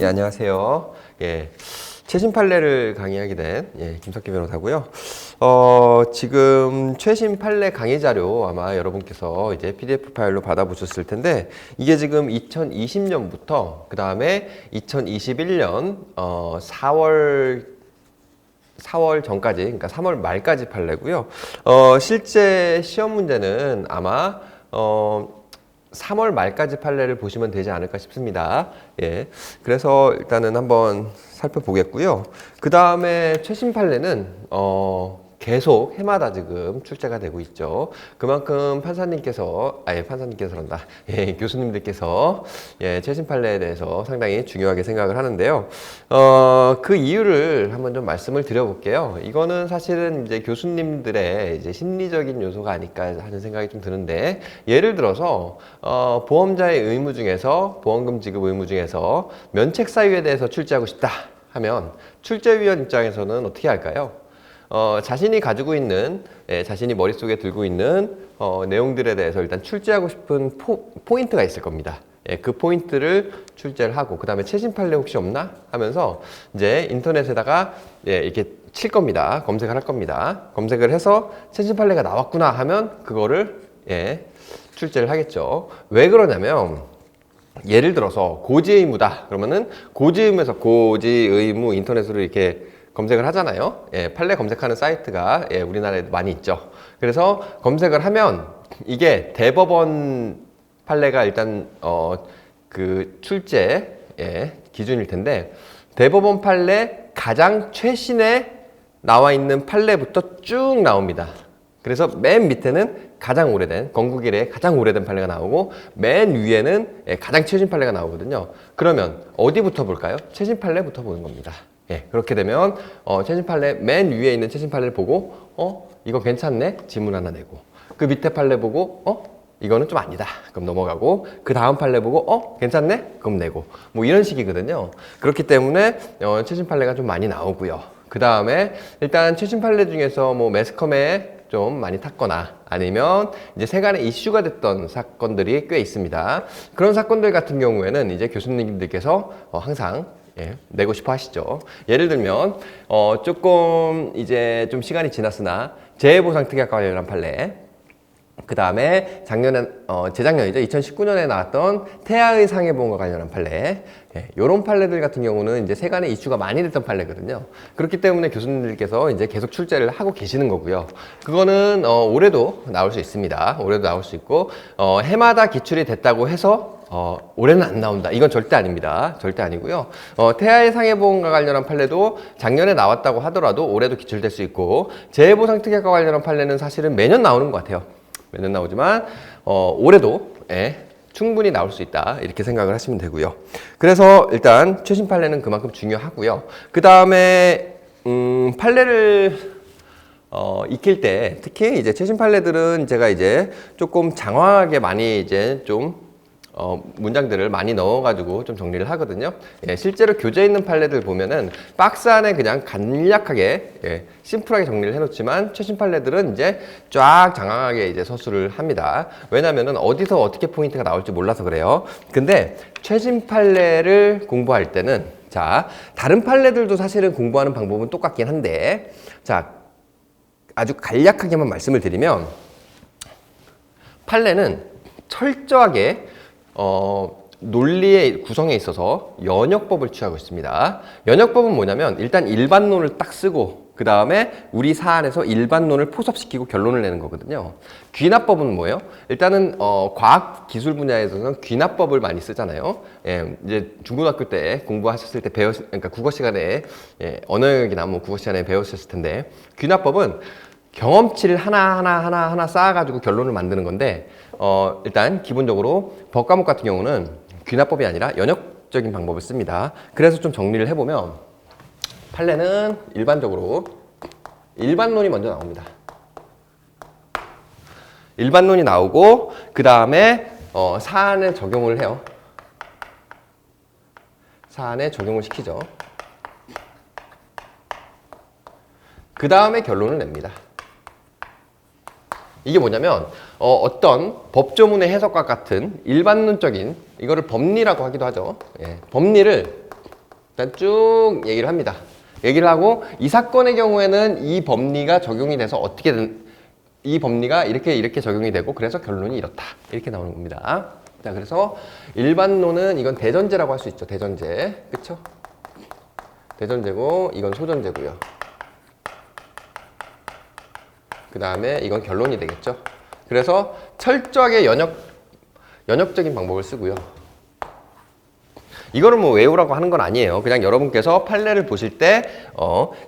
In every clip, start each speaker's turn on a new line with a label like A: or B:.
A: 예, 안녕하세요. 예, 최신 판례를 강의하게 된 김석기 변호사고요. 지금 최신 판례 강의 자료 아마 여러분께서 이제 PDF 파일로 받아보셨을 텐데 이게 지금 2020년부터 그 다음에 2021년 4월 전까지, 그러니까 3월 말까지 판례고요. 실제 시험 문제는 아마 3월 말까지 판례를 보시면 되지 않을까 싶습니다. 예. 그래서 일단은 한번 살펴보겠고요. 그 다음에 최신 판례는 계속 해마다 지금 출제가 되고 있죠. 그만큼 판사님께서란다. 예, 교수님들께서 최신 판례에 대해서 상당히 중요하게 생각을 하는데요. 그 이유를 한번 좀 말씀을 드려볼게요. 이거는 사실은 이제 교수님들의 이제 심리적인 요소가 아닐까 하는 생각이 좀 드는데, 예를 들어서 보험자의 의무 중에서 보험금 지급 의무 중에서 면책 사유에 대해서 출제하고 싶다 하면 출제위원 입장에서는 어떻게 할까요? 자신이 가지고 있는, 자신이 머릿속에 들고 있는 내용들에 대해서 일단 출제하고 싶은 포인트가 있을 겁니다. 그 포인트를 출제를 하고, 그 다음에 최신 판례 혹시 없나 하면서 이제 인터넷에다가 이렇게 칠 겁니다. 검색을 할 겁니다. 검색을 해서 최신 판례가 나왔구나 하면 그거를 출제를 하겠죠. 왜 그러냐면, 예를 들어서 고지의무다 그러면은 고지의무에서 고지의무 인터넷으로 이렇게 검색을 하잖아요. 판례 검색하는 사이트가 우리나라에도 많이 있죠. 그래서 검색을 하면 이게 대법원 판례가 일단 그 출제 기준일 텐데, 대법원 판례 가장 최신에 나와 있는 판례부터 쭉 나옵니다. 그래서 맨 밑에는 가장 오래된, 건국 이래 가장 오래된 판례가 나오고 맨 위에는 가장 최신 판례가 나오거든요. 그러면 어디부터 볼까요? 최신 판례부터 보는 겁니다. 그렇게 되면 최신 판례 맨 위에 있는 최신 판례를 보고 이거 괜찮네? 지문 하나 내고, 그 밑에 판례 보고 이거는 좀 아니다. 그럼 넘어가고, 그 다음 판례 보고 괜찮네? 그럼 내고, 뭐 이런 식이거든요. 그렇기 때문에 최신 판례가 좀 많이 나오고요. 그 다음에 일단 최신 판례 중에서 뭐 매스컴에 좀 많이 탔거나 아니면 이제 세간에 이슈가 됐던 사건들이 꽤 있습니다. 그런 사건들 같은 경우에는 이제 교수님들께서 항상 내고 싶어 하시죠. 예를 들면 조금 이제 좀 시간이 지났으나 재해보상 특약과 관련한 판례, 그 다음에 재작년이죠. 2019년에 나왔던 태아의 상해보험과 관련한 판례, 이런 판례들 같은 경우는 이제 세간에 이슈가 많이 됐던 판례거든요. 그렇기 때문에 교수님들께서 이제 계속 출제를 하고 계시는 거고요. 그거는 올해도 나올 수 있습니다. 올해도 나올 수 있고, 해마다 기출이 됐다고 해서 올해는 안 나온다, 이건 절대 아닙니다. 절대 아니고요. 태아의 상해보험과 관련한 판례도 작년에 나왔다고 하더라도 올해도 기출될 수 있고, 재해보상 특약과 관련한 판례는 사실은 매년 나오는 것 같아요. 매년 나오지만 올해도 충분히 나올 수 있다, 이렇게 생각을 하시면 되고요. 그래서 일단 최신 판례는 그만큼 중요하고요. 그 다음에 판례를 익힐 때 특히 이제 최신 판례들은 제가 이제 조금 장황하게 많이 이제 좀 문장들을 많이 넣어가지고 좀 정리를 하거든요. 실제로 교재에 있는 판례들 보면은 박스 안에 그냥 간략하게 심플하게 정리를 해놓지만, 최신 판례들은 이제 쫙 장황하게 이제 서술을 합니다. 왜냐면은 어디서 어떻게 포인트가 나올지 몰라서 그래요. 근데 최신 판례를 공부할 때는, 자, 다른 판례들도 사실은 공부하는 방법은 똑같긴 한데, 자, 아주 간략하게만 말씀을 드리면, 판례는 철저하게 논리의 구성에 있어서 연역법을 취하고 있습니다. 연역법은 뭐냐면, 일단 일반론을 딱 쓰고 그 다음에 우리 사안에서 일반론을 포섭시키고 결론을 내는 거거든요. 귀납법은 뭐예요? 일단은 과학 기술 분야에서는 귀납법을 많이 쓰잖아요. 이제 중고등학교 때 공부하셨을 때 그러니까 국어 시간에 언어 영역이나 뭐 국어 시간에 배우셨을 텐데, 귀납법은 경험치를 하나 쌓아가지고 결론을 만드는 건데, 일단 기본적으로 법 과목 같은 경우는 귀납법이 아니라 연역적인 방법을 씁니다. 그래서 좀 정리를 해보면, 판례는 일반적으로 일반론이 먼저 나옵니다. 일반론이 나오고, 그 다음에 사안에 적용을 해요. 사안에 적용을 시키죠. 그 다음에 결론을 냅니다. 이게 뭐냐면 어떤 법조문의 해석과 같은 일반론적인, 이거를 법리라고 하기도 하죠. 법리를 일단 쭉 얘기를 합니다. 얘기를 하고 이 사건의 경우에는 이 법리가 적용이 돼서 이 법리가 이렇게 적용이 되고 그래서 결론이 이렇다. 이렇게 나오는 겁니다. 자, 그래서 일반론은 이건 대전제라고 할 수 있죠. 대전제. 그쵸? 대전제고 이건 소전제고요. 그 다음에 이건 결론이 되겠죠. 그래서 철저하게 연역적인 방법을 쓰고요. 이거를 뭐 외우라고 하는 건 아니에요. 그냥 여러분께서 판례를 보실 때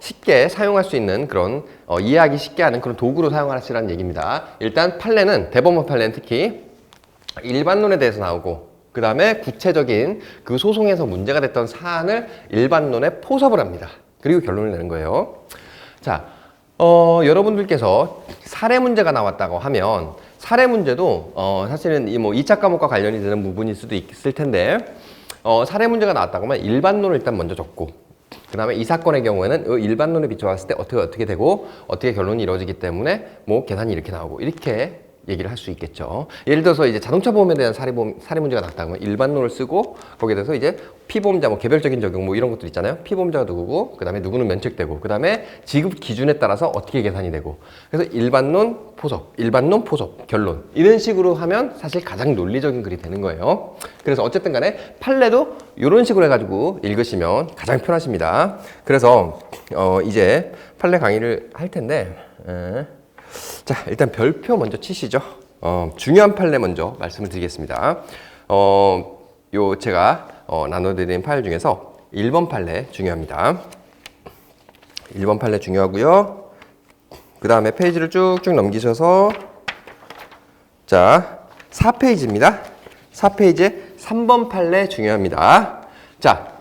A: 쉽게 사용할 수 있는 그런 이해하기 쉽게 하는 그런 도구로 사용하시라는 얘기입니다. 일단 판례는 대법원 판례는 특히 일반론에 대해서 나오고 그 다음에 구체적인 그 소송에서 문제가 됐던 사안을 일반론에 포섭을 합니다. 그리고 결론을 내는 거예요. 자, 여러분들께서 사례 문제가 나왔다고 하면 사례 문제도 사실은 이 뭐 2차 과목과 관련이 되는 부분일 수도 있을 텐데 사례 문제가 나왔다고 하면 일반론을 일단 먼저 적고 그 다음에 이 사건의 경우에는 일반론에 비춰봤을 때 어떻게 되고 어떻게 결론이 이루어지기 때문에 뭐 계산이 이렇게 나오고 이렇게 얘기를 할 수 있겠죠. 예를 들어서 이제 자동차 보험에 대한 사례 문제가 나왔다면 일반론을 쓰고 거기에 대해서 이제 피보험자 뭐 개별적인 적용 뭐 이런 것들 있잖아요. 피보험자가 누구고 그 다음에 누구는 면책되고 그 다음에 지급 기준에 따라서 어떻게 계산이 되고 그래서 일반론 포섭 결론 이런 식으로 하면 사실 가장 논리적인 글이 되는 거예요. 그래서 어쨌든 간에 판례도 이런 식으로 해가지고 읽으시면 가장 편하십니다. 그래서 이제 판례 강의를 할 텐데 자, 일단 별표 먼저 치시죠. 중요한 판례 먼저 말씀을 드리겠습니다. 요 제가 나눠드린 파일 중에서 1번 판례 중요합니다. 1번 판례 중요하고요. 그 다음에 페이지를 쭉쭉 넘기셔서 자, 4페이지입니다. 4페이지에 3번 판례 중요합니다. 자,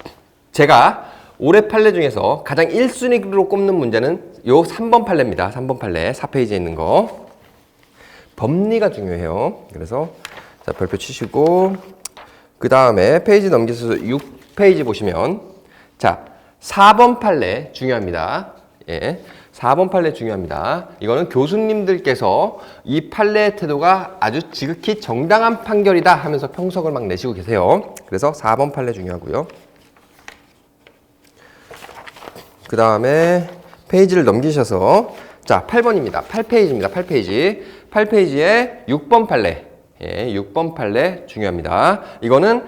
A: 제가 올해 판례 중에서 가장 1순위로 꼽는 문제는 요 3번 판례입니다. 3번 판례 4페이지에 있는 거. 법리가 중요해요. 그래서 자, 별표 치시고 그 다음에 페이지 넘기셔서 6페이지 보시면 자, 4번 판례 중요합니다. 예, 4번 판례 중요합니다. 이거는 교수님들께서 이 판례의 태도가 아주 지극히 정당한 판결이다 하면서 평석을 막 내시고 계세요. 그래서 4번 판례 중요하고요. 그 다음에 페이지를 넘기셔서 자, 8번입니다. 8페이지입니다. 8페이지. 8페이지에 6번 판례. 예, 6번 판례 중요합니다. 이거는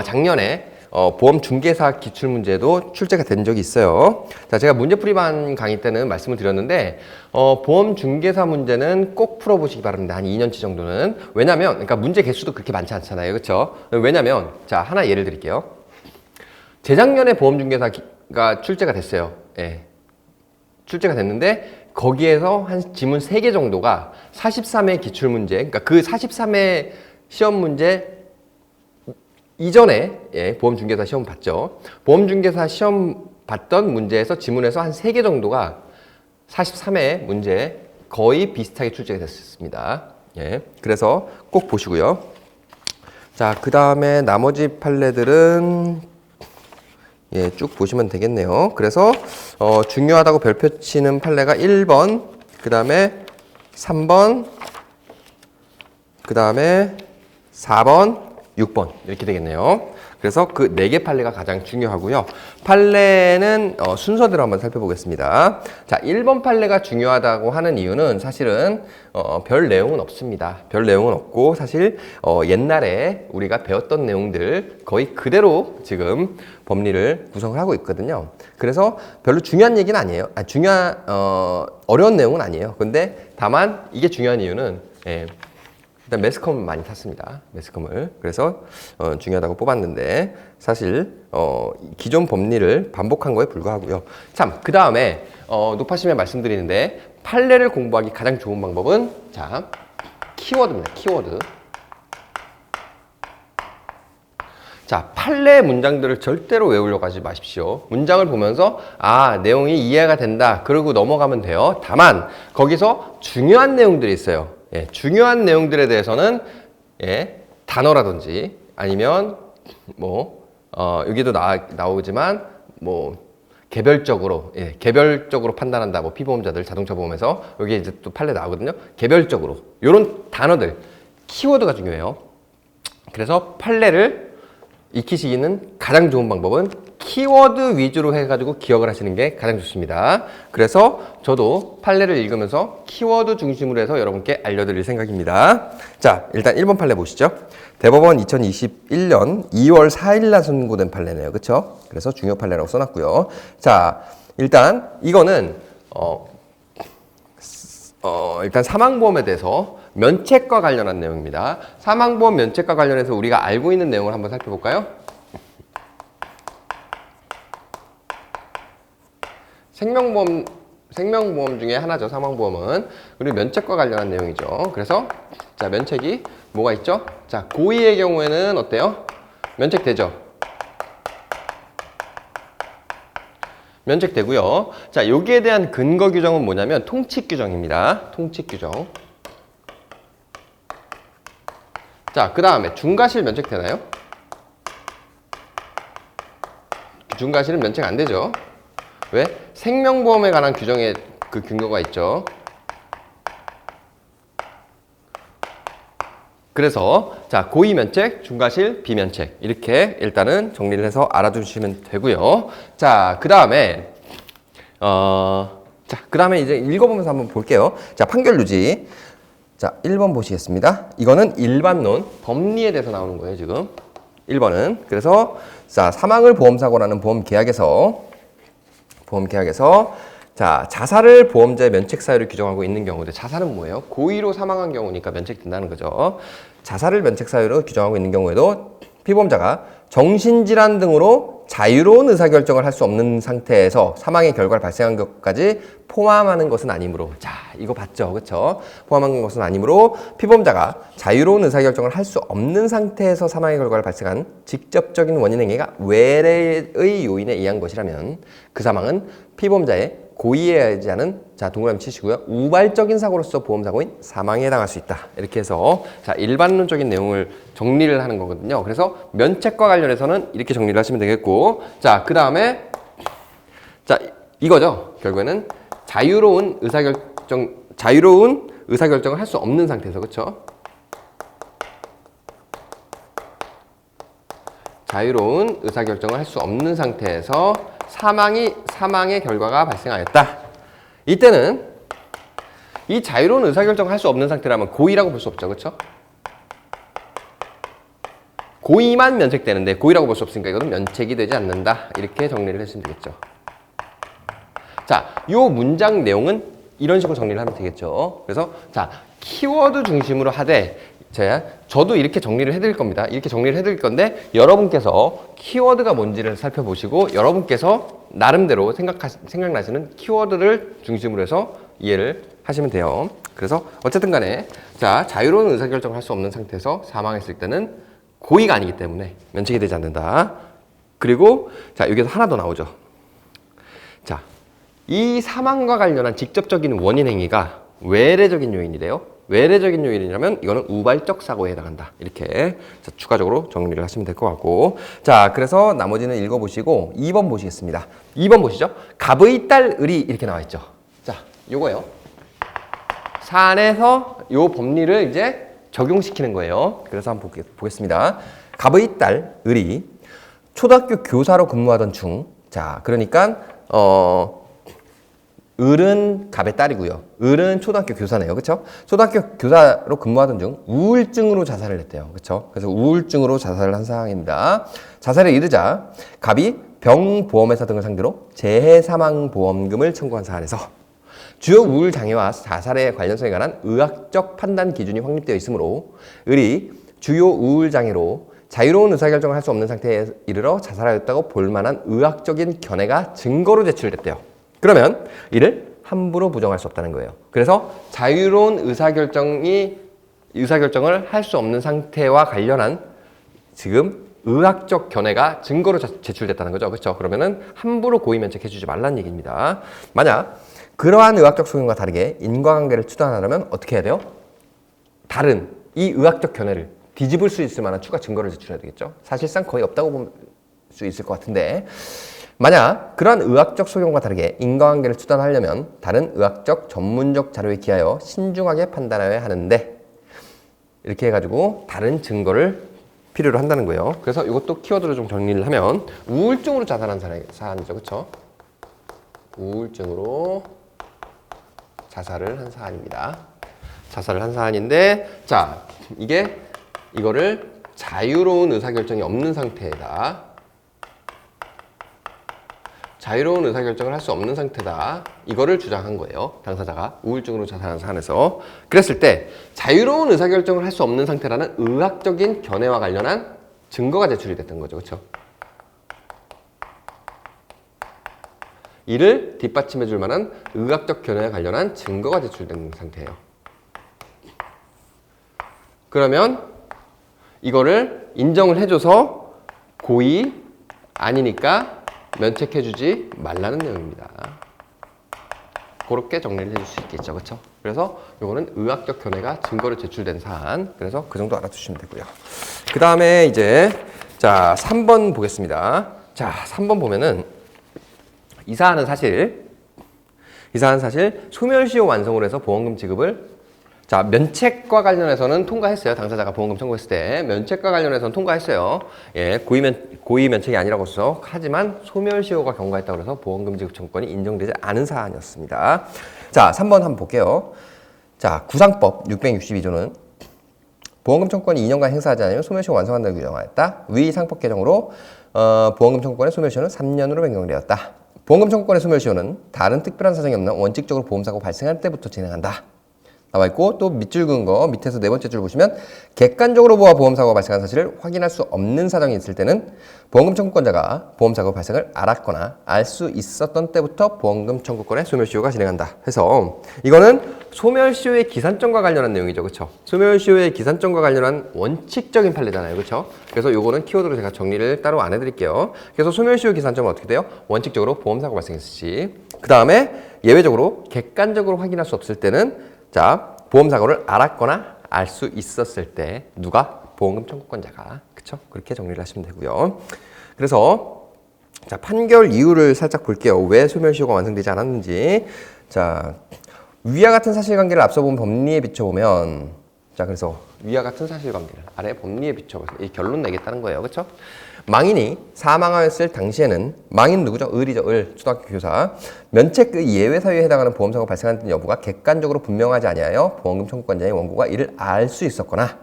A: 작년에 보험중개사 기출문제도 출제가 된 적이 있어요. 자, 제가 문제풀이반 강의 때는 말씀을 드렸는데 보험중개사 문제는 꼭 풀어보시기 바랍니다. 한 2년치 정도는. 왜냐면 그러니까 문제 개수도 그렇게 많지 않잖아요. 그렇죠? 왜냐면 자, 하나 예를 드릴게요. 재작년에 보험중개사가 출제가 됐어요. 예. 출제가 됐는데 거기에서 한 지문 3개 정도가 43회 기출문제, 그러니까 그 43회 시험 문제 이전에 보험중개사 시험 봤죠. 보험중개사 시험 봤던 문제에서 지문에서 한 3개 정도가 43회 문제 거의 비슷하게 출제가 됐습니다. 예, 그래서 꼭 보시고요. 자, 그 다음에 나머지 판례들은 예, 쭉 보시면 되겠네요. 그래서 중요하다고 별표 치는 판례가 1번, 그 다음에 3번, 그 다음에 4번, 6번 이렇게 되겠네요. 그래서 그 4개 판례가 가장 중요하고요. 판례는 순서대로 한번 살펴보겠습니다. 자, 1번 판례가 중요하다고 하는 이유는 사실은 별 내용은 없습니다. 별 내용은 없고 사실 옛날에 우리가 배웠던 내용들 거의 그대로 지금 법리를 구성을 하고 있거든요. 그래서 별로 중요한 얘기는 아니에요. 어려운 내용은 아니에요. 근데 다만 이게 중요한 이유는 일단 매스컴을 많이 탔습니다. 매스컴을. 그래서 중요하다고 뽑았는데 사실 기존 법리를 반복한 거에 불과하고요. 참, 그 다음에 높아심에 말씀드리는데 판례를 공부하기 가장 좋은 방법은 자, 키워드입니다. 키워드. 자, 판례 문장들을 절대로 외우려고 하지 마십시오. 문장을 보면서 내용이 이해가 된다. 그러고 넘어가면 돼요. 다만 거기서 중요한 내용들이 있어요. 예, 중요한 내용들에 대해서는 단어라든지 아니면 여기도 나오지만 개별적으로 판단한다. 피보험자들 자동차 보험에서 여기 이제 또 판례 나오거든요. 개별적으로 이런 단어들 키워드가 중요해요. 그래서 판례를 익히시기는 가장 좋은 방법은 키워드 위주로 해가지고 기억을 하시는 게 가장 좋습니다. 그래서 저도 판례를 읽으면서 키워드 중심으로 해서 여러분께 알려드릴 생각입니다. 자, 일단 1번 판례 보시죠. 대법원 2021년 2월 4일 날 선고된 판례네요. 그쵸? 그래서 중요 판례라고 써놨고요. 자, 일단 이거는 일단 사망보험에 대해서 면책과 관련한 내용입니다. 사망보험 면책과 관련해서 우리가 알고 있는 내용을 한번 살펴볼까요? 생명보험 중에 하나죠. 사망보험은. 그리고 면책과 관련한 내용이죠. 그래서 자, 면책이 뭐가 있죠? 자, 고의의 경우에는 어때요? 면책되죠. 면책되고요. 자, 여기에 대한 근거 규정은 뭐냐면 통칙 규정입니다. 통칙 규정. 자, 그 다음에 중과실 면책되나요? 중과실은 면책 안 되죠. 왜? 생명보험에 관한 규정에 그 근거가 있죠. 그래서 자, 고의 면책, 중과실, 비면책 이렇게 일단은 정리를 해서 알아두시면 되고요. 자, 그 다음에 이제 읽어보면서 한번 볼게요. 자, 판결 유지. 자, 1번 보시겠습니다. 이거는 일반론, 법리에 대해서 나오는 거예요, 지금. 1번은. 그래서 자, 사망을 보험사고라는 보험계약에서 자, 자살을 보험자의 면책 사유를 규정하고 있는 경우인데 자살은 뭐예요? 고의로 사망한 경우니까 면책된다는 거죠. 자살을 면책 사유로 규정하고 있는 경우에도 피보험자가 정신질환 등으로 자유로운 의사결정을 할 수 없는 상태에서 사망의 결과를 발생한 것까지 포함하는 것은 아니므로, 자, 이거 봤죠? 그쵸? 포함한 것은 아니므로 피보험자가 자유로운 의사결정을 할 수 없는 상태에서 사망의 결과를 발생한 직접적인 원인 행위가 외래의 요인에 의한 것이라면 그 사망은 피보험자의 고의에 의하지 않은, 자, 동그라미 치시고요. 우발적인 사고로서 보험사고인 사망에 해당할 수 있다. 이렇게 해서 자, 일반론적인 내용을 정리를 하는 거거든요. 그래서 면책과 관련해서는 이렇게 정리를 하시면 되겠고, 자, 그 다음에 자, 이거죠. 결국에는 자유로운 의사결정을 할 수 없는 상태에서, 그렇죠? 자유로운 의사결정을 할 수 없는 상태에서 사망의 결과가 발생하였다. 이때는 이 자유로운 의사결정을 할 수 없는 상태라면 고의라고 볼 수 없죠. 그렇죠? 고의만 면책되는데 고의라고 볼 수 없으니까 이거는 면책이 되지 않는다. 이렇게 정리를 해주시면 되겠죠. 자, 요 문장 내용은 이런 식으로 정리를 하면 되겠죠. 그래서 자, 키워드 중심으로 하되 저도 이렇게 정리를 해드릴 겁니다. 이렇게 정리를 해드릴 건데 여러분께서 키워드가 뭔지를 살펴보시고 여러분께서 나름대로 생각나시는 키워드를 중심으로 해서 이해를 하시면 돼요. 그래서 어쨌든 간에 자, 자유로운 의사결정을 할 수 없는 상태에서 사망했을 때는 고의가 아니기 때문에 면책이 되지 않는다. 그리고 자, 여기서 하나 더 나오죠. 자, 이 사망과 관련한 직접적인 원인 행위가 외래적인 요인이래요. 외래적인 요인이라면 이거는 우발적 사고에 해당한다. 이렇게 자, 추가적으로 정리를 하시면 될 것 같고, 자, 그래서 나머지는 읽어보시고 2번 보시겠습니다. 2번 보시죠. 갑의 딸 을이 이렇게 나와 있죠. 자, 요거요. 사안에서 요 법리를 이제 적용시키는 거예요. 그래서 한번 보겠습니다. 갑의 딸 을이 초등학교 교사로 근무하던 중, 자, 그러니까 을은 갑의 딸이고요. 을은 초등학교 교사네요. 그렇죠? 초등학교 교사로 근무하던 중 우울증으로 자살을 했대요. 그렇죠? 그래서 우울증으로 자살을 한 상황입니다. 자살에 이르자 갑이 병보험회사 등을 상대로 재해사망보험금을 청구한 사안에서 주요 우울 장애와 자살의 관련성에 관한 의학적 판단 기준이 확립되어 있으므로 을이 주요 우울 장애로 자유로운 의사결정을 할 수 없는 상태에 이르러 자살하였다고 볼 만한 의학적인 견해가 증거로 제출됐대요. 그러면 이를 함부로 부정할 수 없다는 거예요. 그래서 자유로운 의사결정을 할 수 없는 상태와 관련한 지금 의학적 견해가 증거로 제출됐다는 거죠. 그렇죠? 그러면은 함부로 고의 면책해주지 말라는 얘기입니다. 만약 그러한 의학적 소견과 다르게 인과관계를 추단하려면 어떻게 해야 돼요? 다른 이 의학적 견해를 뒤집을 수 있을 만한 추가 증거를 제출해야 되겠죠. 사실상 거의 없다고 볼 수 있을 것 같은데, 만약 그러한 의학적 소견과 다르게 인과관계를 추단하려면 다른 의학적 전문적 자료에 기하여 신중하게 판단하여야 하는데, 이렇게 해가지고 다른 증거를 필요로 한다는 거예요. 그래서 이것도 키워드로 좀 정리를 하면 우울증으로 자살한 사안이죠. 그렇죠? 우울증으로 자살을 한 사안입니다. 자살을 한 사안인데 자, 이거를 자유로운 의사결정이 없는 상태다. 자유로운 의사결정을 할 수 없는 상태다. 이거를 주장한 거예요. 당사자가 우울증으로 자살한 사안에서. 그랬을 때 자유로운 의사결정을 할 수 없는 상태라는 의학적인 견해와 관련한 증거가 제출이 됐던 거죠. 그렇죠? 이를 뒷받침해 줄 만한 의학적 견해와 관련한 증거가 제출된 상태예요. 그러면 이거를 인정을 해줘서 고의 아니니까 면책해주지 말라는 내용입니다. 그렇게 정리를 해줄 수 있겠죠. 그렇죠? 그래서 이거는 의학적 견해가 증거로 제출된 사안. 그래서 그 정도 알아두시면 되고요. 그 다음에 이제 자 3번 보겠습니다. 자 3번 보면은 이 사안은 사실 소멸시효 완성으로 해서 보험금 지급을 자, 면책과 관련해서는 통과했어요. 당사자가 보험금 청구했을 때. 면책과 관련해서는 통과했어요. 예, 고의 면책이 아니라고 써. 하지만 소멸시효가 경과했다고 해서 보험금 지급 청구권이 인정되지 않은 사안이었습니다. 자, 3번 한번 볼게요. 자, 구상법 662조는 보험금 청구권이 2년간 행사하지 않으면 소멸시효 완성한다고 규정하였다. 위 상법 개정으로 보험금 청구권의 소멸시효는 3년으로 변경되었다. 보험금 청구권의 소멸시효는 다른 특별한 사정이 없는 원칙적으로 보험사고 발생할 때부터 진행한다. 나와 있고 또 밑줄 그은 거 밑에서 네 번째 줄 보시면 객관적으로 보험사고가 발생한 사실을 확인할 수 없는 사정이 있을 때는 보험금 청구권자가 보험사고 발생을 알았거나 알 수 있었던 때부터 보험금 청구권의 소멸시효가 진행한다 해서 이거는 소멸시효의 기산점과 관련한 내용이죠. 그렇죠? 소멸시효의 기산점과 관련한 원칙적인 판례잖아요. 그렇죠? 그래서 요거는 키워드로 제가 정리를 따로 안 해드릴게요. 그래서 소멸시효 기산점은 어떻게 돼요? 원칙적으로 보험사고 발생했을 시 그 다음에 예외적으로 객관적으로 확인할 수 없을 때는 자, 보험사고를 알았거나 알 수 있었을 때 누가? 보험금 청구권자가. 그쵸? 그렇게 정리를 하시면 되고요. 그래서 자, 판결 이유를 살짝 볼게요. 왜 소멸시효가 완성되지 않았는지. 자, 위와 같은 사실관계를 앞서 본 법리에 비춰보면 자, 그래서 위와 같은 사실관계를 아래 법리에 비춰서 이 결론 내겠다는 거예요. 그쵸? 망인이 사망하였을 당시에는 망인 누구죠? 을이죠. 을. 초등학교 교사. 면책의 예외 사유에 해당하는 보험사고 발생한 여부가 객관적으로 분명하지 아니하여 보험금 청구권자의 원고가 이를 알 수 있었거나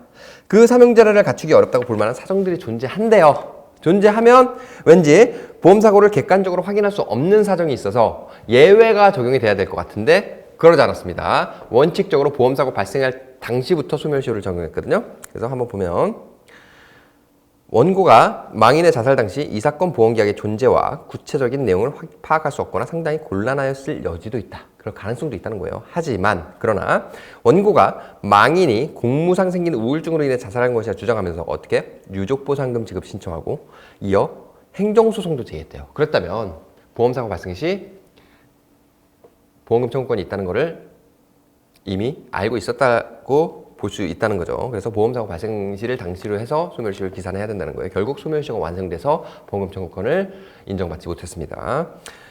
A: 그 사명 자료를 갖추기 어렵다고 볼 만한 사정들이 존재한대요. 존재하면 왠지 보험사고를 객관적으로 확인할 수 없는 사정이 있어서 예외가 적용이 돼야 될 것 같은데 그러지 않았습니다. 원칙적으로 보험사고 발생할 당시부터 소멸시효를 적용했거든요. 그래서 한번 보면 원고가 망인의 자살 당시 이 사건 보험계약의 존재와 구체적인 내용을 파악할 수 없거나 상당히 곤란하였을 여지도 있다. 그럴 가능성도 있다는 거예요. 하지만 그러나 원고가 망인이 공무상 생긴 우울증으로 인해 자살한 것이라 주장하면서 어떻게 유족보상금 지급 신청하고 이어 행정소송도 제기했대요. 그렇다면 보험사고 발생 시 보험금 청구권이 있다는 것을 이미 알고 있었다고 볼 수 있다는 거죠. 그래서 보험사고 발생 시를 당시로 해서 소멸시효를 기산해야 된다는 거예요. 결국 소멸시효가 완성돼서 보험금 청구권을 인정받지 못했습니다.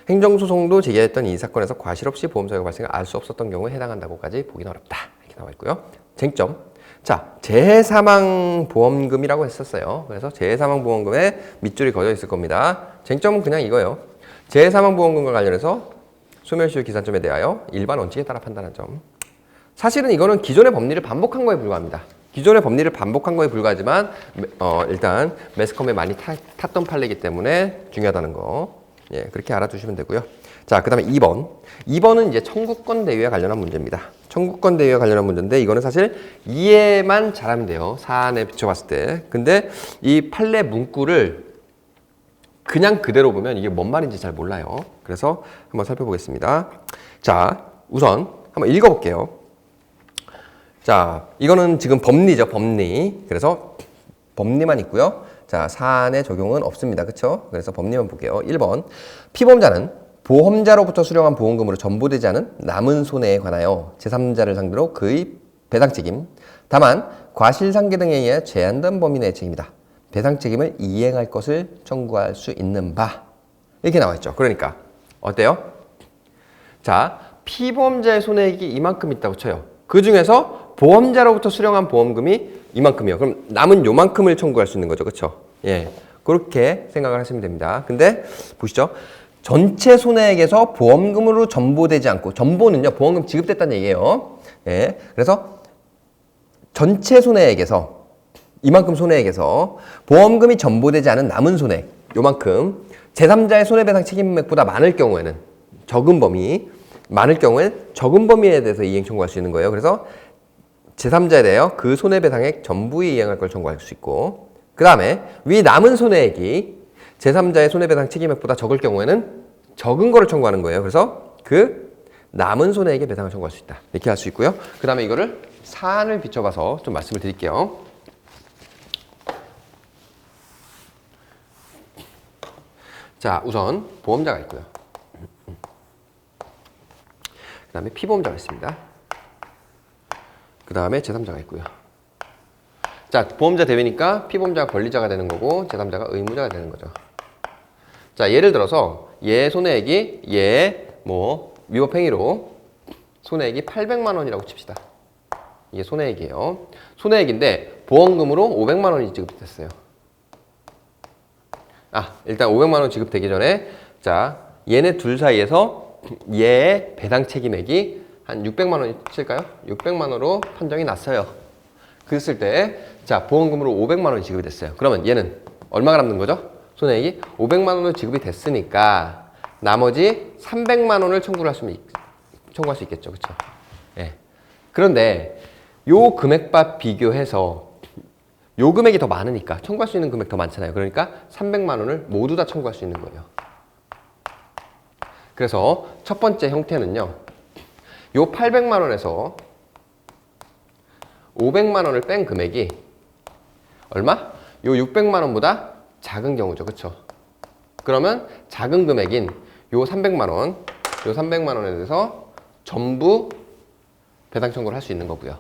A: 행정소송도 제기했던 이 사건에서 과실 없이 보험사고 발생을 알 수 없었던 경우에 해당한다고까지 보기는 어렵다. 이렇게 나와 있고요. 쟁점. 자, 재해사망보험금이라고 했었어요. 그래서 재해사망보험금에 밑줄이 그어져 있을 겁니다. 쟁점은 그냥 이거예요. 재해사망보험금과 관련해서 소멸시효 기산점에 대하여 일반 원칙에 따라 판단한 점. 사실은 이거는 기존의 법리를 반복한 거에 불과합니다. 기존의 법리를 반복한 거에 불과하지만 일단 매스컴에 많이 탔던 판례이기 때문에 중요하다는 거. 예, 그렇게 알아두시면 되고요. 자, 그 다음에 2번. 2번은 이제 청구권 대위와 관련한 문제입니다. 청구권 대위와 관련한 문제인데 이거는 사실 이해만 잘하면 돼요. 사안에 비춰봤을 때. 근데 이 판례 문구를 그냥 그대로 보면 이게 뭔 말인지 잘 몰라요. 그래서 한번 살펴보겠습니다. 자, 우선 한번 읽어볼게요. 자, 이거는 지금 법리죠, 법리. 그래서 법리만 있고요. 자, 사안의 적용은 없습니다. 그쵸? 그래서 법리만 볼게요. 1번. 피보험자는 보험자로부터 수령한 보험금으로 전보되지 않은 남은 손해에 관하여 제3자를 상대로 그의 배상 책임, 다만 과실상계 등에 의해 제한된 범위 내의 책임이다. 배상 책임을 이행할 것을 청구할 수 있는 바. 이렇게 나와 있죠. 그러니까 어때요? 자, 피보험자의 손해액이 이만큼 있다고 쳐요. 그 중에서 보험자로부터 수령한 보험금이 이만큼이요. 그럼 남은 요만큼을 청구할 수 있는 거죠. 그렇죠? 예. 그렇게 생각을 하시면 됩니다. 근데 보시죠. 전체 손해액에서 보험금으로 전보되지 않고, 전보는요, 보험금 지급됐다는 얘기예요. 예. 그래서 전체 손해액에서, 이만큼 손해액에서 보험금이 전보되지 않은 남은 손해액, 요만큼, 제3자의 손해배상 책임액보다 많을 경우에는, 적은 범위, 많을 경우에는 적은 범위에 대해서 이행 청구할 수 있는 거예요. 그래서 제3자에 대하여 그 손해배상액 전부에 이행할 걸 청구할 수 있고, 그 다음에 위 남은 손해액이 제3자의 손해배상 책임액보다 적을 경우에는 적은 거를 청구하는 거예요. 그래서 그 남은 손해액의 배상을 청구할 수 있다. 이렇게 할 수 있고요. 그 다음에 이거를 사안을 비춰봐서 좀 말씀을 드릴게요. 자, 우선 보험자가 있고요. 그 다음에 피보험자가 있습니다. 그 다음에 제3자가 있고요. 자, 보험자 대위니까 피보험자가 권리자가 되는 거고 제3자가 의무자가 되는 거죠. 자, 예를 들어서 얘 손해액이 얘 위법행위로 손해액이 800만 원이라고 칩시다. 이게 손해액이에요. 손해액인데 보험금으로 500만 원이 지급됐어요. 일단 500만 원 지급되기 전에 자, 얘네 둘 사이에서 얘의 배상 책임액이 한 600만 원이 칠까요? 600만 원으로 판정이 났어요. 그랬을 때 자, 보험금으로 500만 원이 지급이 됐어요. 그러면 얘는 얼마가 남는 거죠? 손해액이 500만 원으로 지급이 됐으니까 나머지 300만 원을 청구할 수 있겠죠. 그렇죠? 예. 그런데 요 금액과 비교해서 요 금액이 더 많으니까 청구할 수 있는 금액 더 많잖아요. 그러니까 300만 원을 모두 다 청구할 수 있는 거예요. 그래서 첫 번째 형태는요. 요 800만 원에서 500만 원을 뺀 금액이 얼마? 요 600만 원보다 작은 경우죠. 그렇죠? 그러면 작은 금액인 요 300만 원, 요 300만 원에 대해서 전부 배상 청구를 할 수 있는 거고요.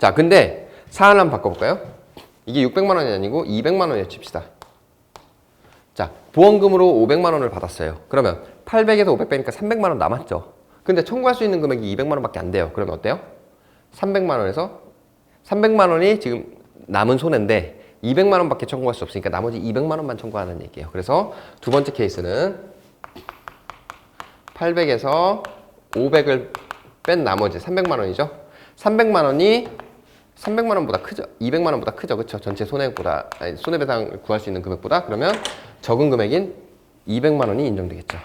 A: 자, 근데 사안을 한번 바꿔볼까요? 이게 600만 원이 아니고 200만 원이에요. 칩시다. 자, 보험금으로 500만 원을 받았어요. 그러면 800에서 500 빼니까 300만 원 남았죠. 근데 청구할 수 있는 금액이 200만 원밖에 안 돼요. 그러면 어때요? 300만 원에서 300만 원이 지금 남은 손해인데 200만 원밖에 청구할 수 없으니까 나머지 200만 원만 청구하는 얘기예요. 그래서 두 번째 케이스는 800에서 500을 뺀 나머지 300만 원이죠. 300만 원이 300만 원보다 크죠. 200만 원보다 크죠. 그렇죠? 전체 손해액보다, 손해배상 구할 수 있는 금액보다. 그러면 적은 금액인 200만 원이 인정되겠죠.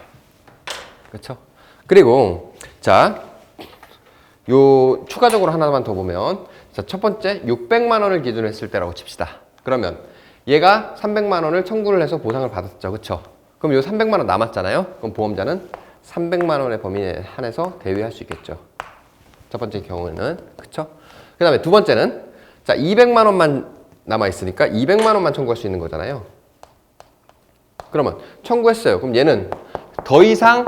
A: 그렇죠? 그리고 자, 요 추가적으로 하나만 더 보면 자, 첫 번째 600만 원을 기준으로 했을 때라고 칩시다. 그러면 얘가 300만 원을 청구를 해서 보상을 받았죠. 그렇죠? 그럼 요 300만 원 남았잖아요. 그럼 보험자는 300만 원의 범위에 한해서 대위할 수 있겠죠. 첫 번째 경우에는. 그렇죠? 그 다음에 두 번째는 자, 200만 원만 남아있으니까 200만 원만 청구할 수 있는 거잖아요. 그러면 청구했어요. 그럼 얘는 더 이상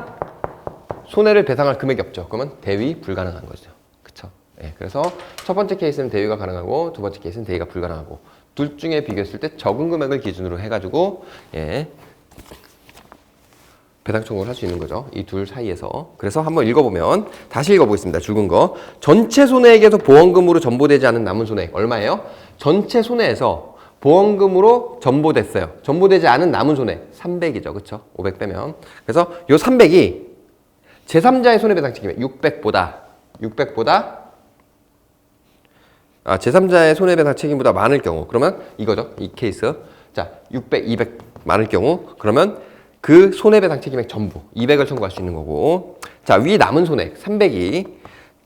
A: 손해를 배상할 금액이 없죠. 그러면 대위 불가능한 거죠. 그쵸? 예, 그래서 첫 번째 케이스는 대위가 가능하고 두 번째 케이스는 대위가 불가능하고 둘 중에 비교했을 때 적은 금액을 기준으로 해가지고 배상 청구를 할 수 있는 거죠. 이 둘 사이에서. 그래서 한번 읽어보면 다시 읽어보겠습니다. 줄근 거. 전체 손해액에서 보험금으로 전보되지 않은 남은 손해액 얼마예요? 전체 손해에서 보험금으로 전보됐어요. 전보되지 않은 남은 손해 300이죠. 그쵸? 500 빼면. 그래서 요 300이 제3자의 손해배상 책임액 600보다 제3자의 손해배상 책임보다 많을 경우 그러면 이거죠. 이 케이스. 자, 600, 200 많을 경우 그러면 그 손해배상 책임액 전부 200을 청구할 수 있는 거고 자, 위 남은 손해액 300이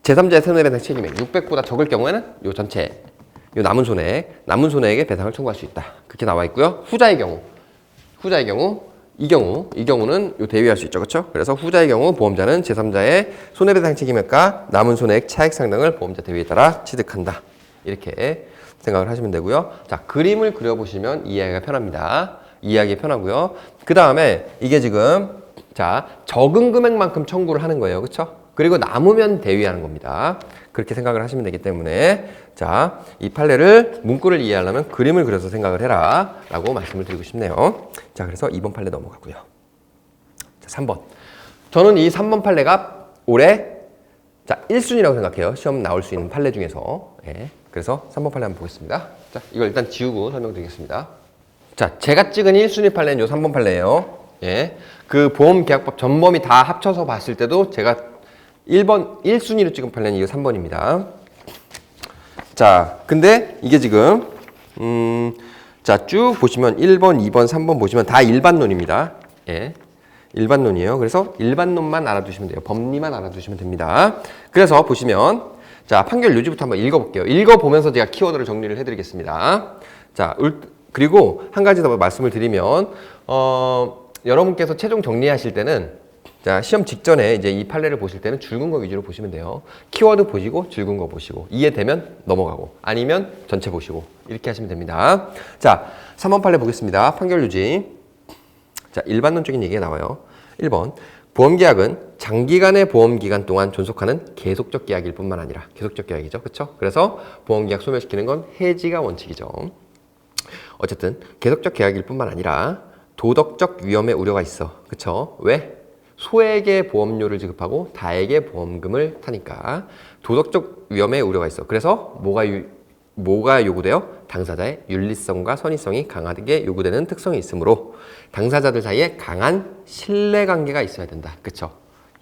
A: 제3자의 손해배상 책임액 600보다 적을 경우에는 요 전체 요 남은 손해액의 배상을 청구할 수 있다. 그렇게 나와 있고요. 후자의 경우 이 경우는 요 대위할 수 있죠. 그렇죠? 그래서 후자의 경우 보험자는 제3자의 손해배상 책임액과 남은 손해액 차액 상당을 보험자 대위에 따라 취득한다. 이렇게 생각을 하시면 되고요. 자, 그림을 그려보시면 이해하기가 편합니다. 이해하기 편하고요. 그 다음에 이게 지금 자, 적은 금액만큼 청구를 하는 거예요. 그렇죠? 그리고 남으면 대위하는 겁니다. 그렇게 생각을 하시면 되기 때문에 자, 이 판례를 문구를 이해하려면 그림을 그려서 생각을 해라 라고 말씀을 드리고 싶네요. 자, 그래서 2번 판례 넘어가고요. 자, 3번. 저는 이 3번 판례가 올해 자, 1순위라고 생각해요. 시험 나올 수 있는 판례 중에서. 예. 그래서 3번 판례 한번 보겠습니다. 자, 이걸 일단 지우고 설명드리겠습니다. 자, 제가 찍은 1순위 판례는 요 3번 판례예요. 예. 그 보험계약법 전범위 다 합쳐서 봤을 때도 제가 1순위로 찍은 판례는 이거 3번입니다. 자, 근데 이게 지금 자, 쭉 보시면 1번, 2번, 3번 보시면 다 일반론입니다. 예. 일반론이에요. 그래서 일반론만 알아두시면 돼요. 법리만 알아두시면 됩니다. 그래서 보시면 자, 판결 요지부터 한번 읽어볼게요. 읽어보면서 제가 키워드를 정리를 해드리겠습니다. 자, 그리고 한 가지 더 말씀을 드리면 여러분께서 최종 정리하실 때는 자, 시험 직전에 이제 이 판례를 보실 때는 줄근 거 위주로 보시면 돼요. 키워드 보시고 줄근 거 보시고 이해되면 넘어가고 아니면 전체 보시고 이렇게 하시면 됩니다. 자, 3번 판례 보겠습니다. 판결 유지. 자, 일반론적인 얘기가 나와요. 1번. 보험계약은 장기간의 보험기간 동안 존속하는 계속적 계약일 뿐만 아니라 계속적 계약이죠. 그렇죠? 그래서 보험계약 소멸시키는 건 해지가 원칙이죠. 어쨌든 계속적 계약일 뿐만 아니라 도덕적 위험의 우려가 있어. 그렇죠? 왜? 소에게 보험료를 지급하고 다에게 보험금을 타니까 도덕적 위험의 우려가 있어. 그래서 뭐가 요구돼요? 당사자의 윤리성과 선의성이 강하게 요구되는 특성이 있으므로 당사자들 사이에 강한 신뢰관계가 있어야 된다. 그렇죠?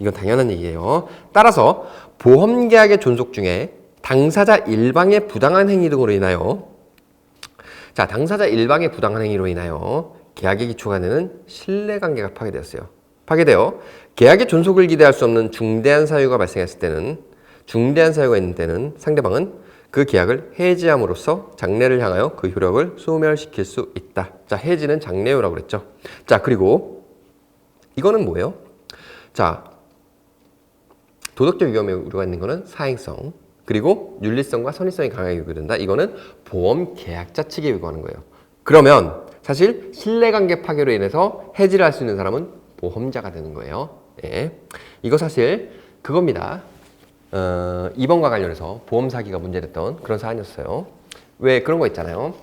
A: 이건 당연한 얘기예요. 따라서 보험계약의 존속 중에 당사자 일방의 부당한 행위 등으로 인하여 자, 당사자 일방의 부당한 행위로 인하여 계약의 기초가 되는 신뢰관계가 파괴되었어요. 파괴되어 계약의 존속을 기대할 수 없는 중대한 사유가 발생했을 때는 중대한 사유가 있는 때는 상대방은 그 계약을 해지함으로써 장래를 향하여 그 효력을 소멸시킬 수 있다. 자, 해지는 장래효라고 그랬죠. 자, 그리고 이거는 뭐예요? 자, 도덕적 위험의 우려가 있는 거는 사행성, 그리고 윤리성과 선의성이 강하게 요구된다. 이거는 보험 계약자 측에 요구하는 거예요. 그러면 사실 신뢰관계 파괴로 인해서 해지를 할 수 있는 사람은 보험자가 되는 거예요. 예. 이거 사실 그겁니다. 2번과 관련해서 보험 사기가 문제됐던 그런 사안이었어요. 왜 그런 거 있잖아요.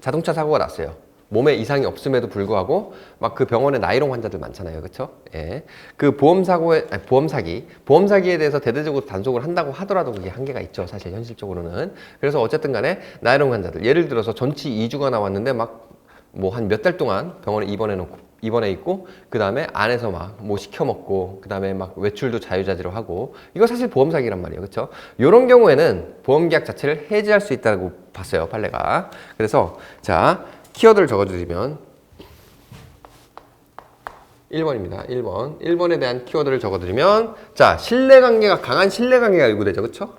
A: 자동차 사고가 났어요. 몸에 이상이 없음에도 불구하고 막 그 병원에 나이롱 환자들 많잖아요. 그렇죠? 예. 그 보험 사기에 대해서 대대적으로 단속을 한다고 하더라도 그게 한계가 있죠. 사실 현실적으로는. 그래서 어쨌든 간에 나이롱 환자들 예를 들어서 전치 2주가 나왔는데 막 뭐 한 몇 달 동안 병원에 입원해 있고 그 다음에 안에서 막 뭐 시켜 먹고 그 다음에 막 외출도 자유자재로 하고 이거 사실 보험 사기란 말이에요. 그렇죠? 이런 경우에는 보험계약 자체를 해지할 수 있다고 봤어요. 판례가. 그래서 자, 키워드를 적어드리면 1번입니다. 1번. 1번에 대한 키워드를 적어드리면 자, 신뢰관계가 강한 신뢰관계가 요구되죠. 그렇죠?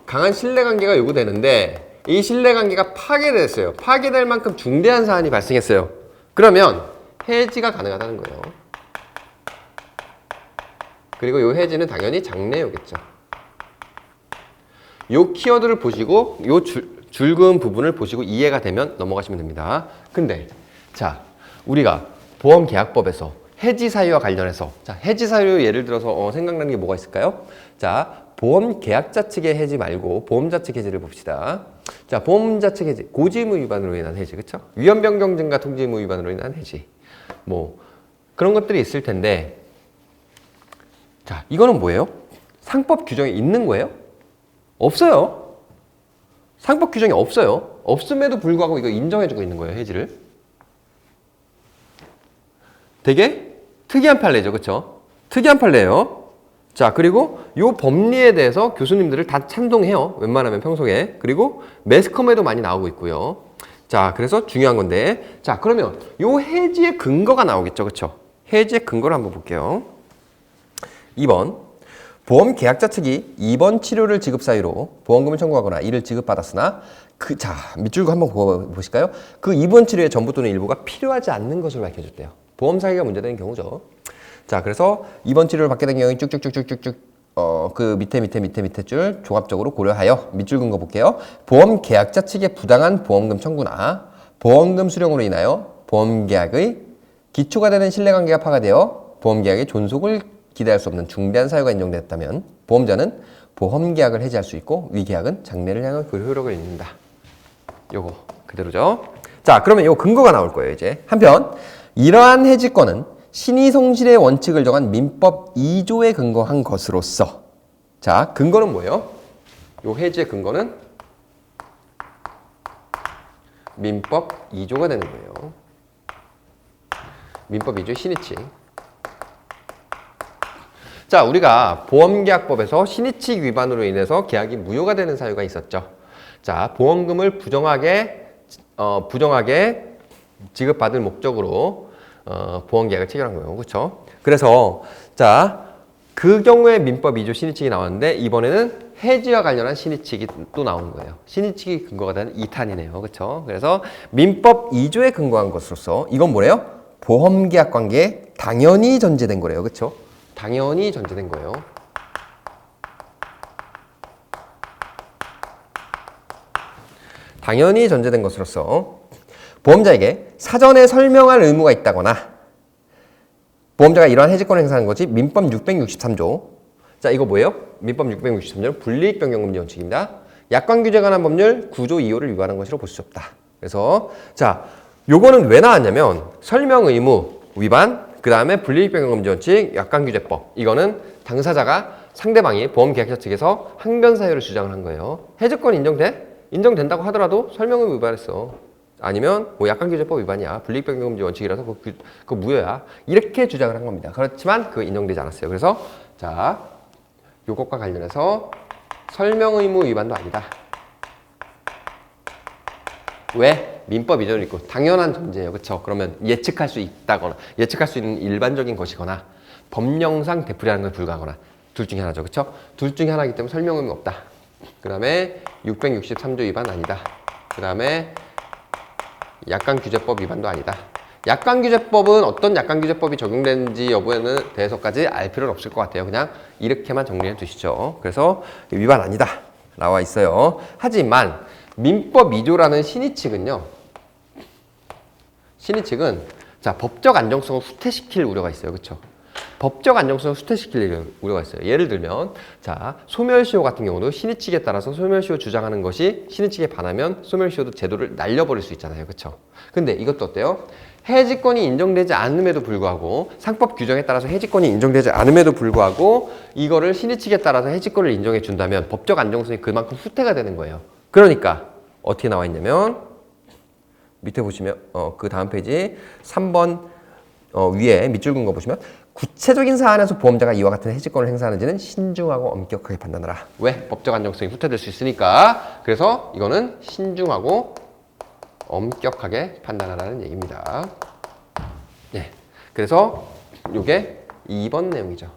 A: 강한 신뢰관계가 요구되는데 이 신뢰관계가 파괴됐어요. 파괴될 만큼 중대한 사안이 발생했어요. 그러면 해지가 가능하다는 거예요. 그리고 이 해지는 당연히 장래효겠죠. 이 키워드를 보시고 이 줄그은 부분을 보시고 이해가 되면 넘어가시면 됩니다. 근데 자, 우리가 보험계약법에서 해지 사유와 관련해서 자, 해지 사유 예를 들어서 생각나는 게 뭐가 있을까요? 자, 보험 계약자 측의 해지 말고 보험자 측 해지를 봅시다. 자, 보험자 측 해지, 고지의무 위반으로 인한 해지, 그렇죠? 위험 변경 증가 통지의무 위반으로 인한 해지, 뭐 그런 것들이 있을 텐데, 자, 이거는 뭐예요? 상법 규정에 있는 거예요? 없어요. 상법 규정이 없어요. 없음에도 불구하고 이거 인정해주고 있는 거예요, 해지를. 되게 특이한 판례죠, 그렇죠? 특이한 판례예요. 자, 그리고 요 법리에 대해서 교수님들을 다 찬동해요. 웬만하면 평소에. 그리고 매스컴에도 많이 나오고 있고요. 자, 그래서 중요한 건데. 자, 그러면 요 해지의 근거가 나오겠죠. 그렇죠? 해지의 근거를 한번 볼게요. 2번. 보험 계약자 측이 입원 치료를 지급 사유로 보험금을 청구하거나 이를 지급받았으나 자, 밑줄 한번 보실까요? 그 입원 치료의 전부 또는 일부가 필요하지 않는 것을 밝혀줬대요. 보험 사기가 문제되는 경우죠. 자, 그래서 입원 치료를 받게 된 경우에 쭉쭉쭉쭉쭉 그 밑에 줄 종합적으로 고려하여 밑줄 근거 볼게요. 보험 계약자 측의 부당한 보험금 청구나 보험금 수령으로 인하여 보험계약의 기초가 되는 신뢰관계가 파괴되어 보험계약의 존속을 기대할 수 없는 중대한 사유가 인정됐다면 보험자는 보험계약을 해지할 수 있고 위계약은 장래를 향한 그 효력을 잃는다. 요거 그대로죠. 자, 그러면 요 근거가 나올 거예요. 이제 한편 이러한 해지권은 신의성실의 원칙을 정한 민법 2조에 근거한 것으로서. 자, 근거는 뭐예요? 요 해지의 근거는 민법 2조가 되는 거예요. 민법 2조의 신의칙. 자, 우리가 보험계약법에서 신의칙 위반으로 인해서 계약이 무효가 되는 사유가 있었죠. 자, 보험금을 부정하게 지급받을 목적으로 보험계약을 체결한 거예요. 그렇죠? 그래서 자, 그 경우에 민법 2조 신의칙이 나왔는데 이번에는 해지와 관련한 신의칙이 또 나온 거예요. 신의칙이 근거가 되는 2탄이네요. 그렇죠? 그래서 민법 2조에 근거한 것으로서 이건 뭐래요? 보험계약 관계에 당연히 전제된 거래요. 그렇죠? 당연히 전제된 거예요. 당연히 전제된 것으로서 보험자에게 사전에 설명할 의무가 있다거나 보험자가 이러한 해지권을 행사하는 것이 민법 663조. 자, 이거 뭐예요? 민법 663조는 불이익 변경금지 원칙입니다. 약관 규제에 관한 법률 9조 2호를 위반한 것으로 볼 수 없다. 그래서 자, 요거는 왜 나왔냐면 설명 의무 위반, 그 다음에 불이익 변경금지 원칙, 약관 규제법. 이거는 당사자가 상대방이 보험계약자 측에서 항변 사유를 주장을 한 거예요. 해지권 인정된다고 하더라도 설명 의무 위반했어. 아니면 뭐 약관규제법 위반이야. 불이익변경금지 원칙이라서 그거 무효야. 이렇게 주장을 한 겁니다. 그렇지만 그거 인정되지 않았어요. 그래서 자, 요것과 관련해서 설명 의무 위반도 아니다. 왜? 민법 이전을 있고 당연한 전제예요. 그렇죠? 그러면 예측할 수 있다거나 예측할 수 있는 일반적인 것이거나 법령상 되풀이하는 걸 불가하거나 둘 중에 하나죠. 그렇죠? 둘 중에 하나이기 때문에 설명 의무 없다. 그 다음에 663조 위반 아니다. 그 다음에 약관규제법 위반도 아니다. 약관규제법은 어떤 약관규제법이 적용되는지 여부에는 대해서까지 알 필요는 없을 것 같아요. 그냥 이렇게만 정리해 두시죠. 그래서 위반 아니다 나와 있어요. 하지만 민법 2조라는 신의칙은 자, 법적 안정성을 후퇴시킬 우려가 있어요. 그렇죠? 법적 안정성을 후퇴시킬 우려가 있어요. 예를 들면 자, 소멸시효 같은 경우도 신의칙에 따라서 소멸시효 주장하는 것이 신의칙에 반하면 소멸시효도 제도를 날려버릴 수 있잖아요. 그렇죠? 근데 이것도 어때요? 해지권이 인정되지 않음에도 불구하고 상법 규정에 따라서 해지권이 인정되지 않음에도 불구하고 이거를 신의칙에 따라서 해지권을 인정해 준다면 법적 안정성이 그만큼 후퇴가 되는 거예요. 그러니까 어떻게 나와 있냐면 밑에 보시면 그 다음 페이지 3번 위에 밑줄 긋은 거 보시면 구체적인 사안에서 보험자가 이와 같은 해지권을 행사하는지는 신중하고 엄격하게 판단하라. 왜? 법적 안정성이 후퇴될 수 있으니까. 그래서 이거는 신중하고 엄격하게 판단하라는 얘기입니다. 네. 그래서 이게 2번 내용이죠.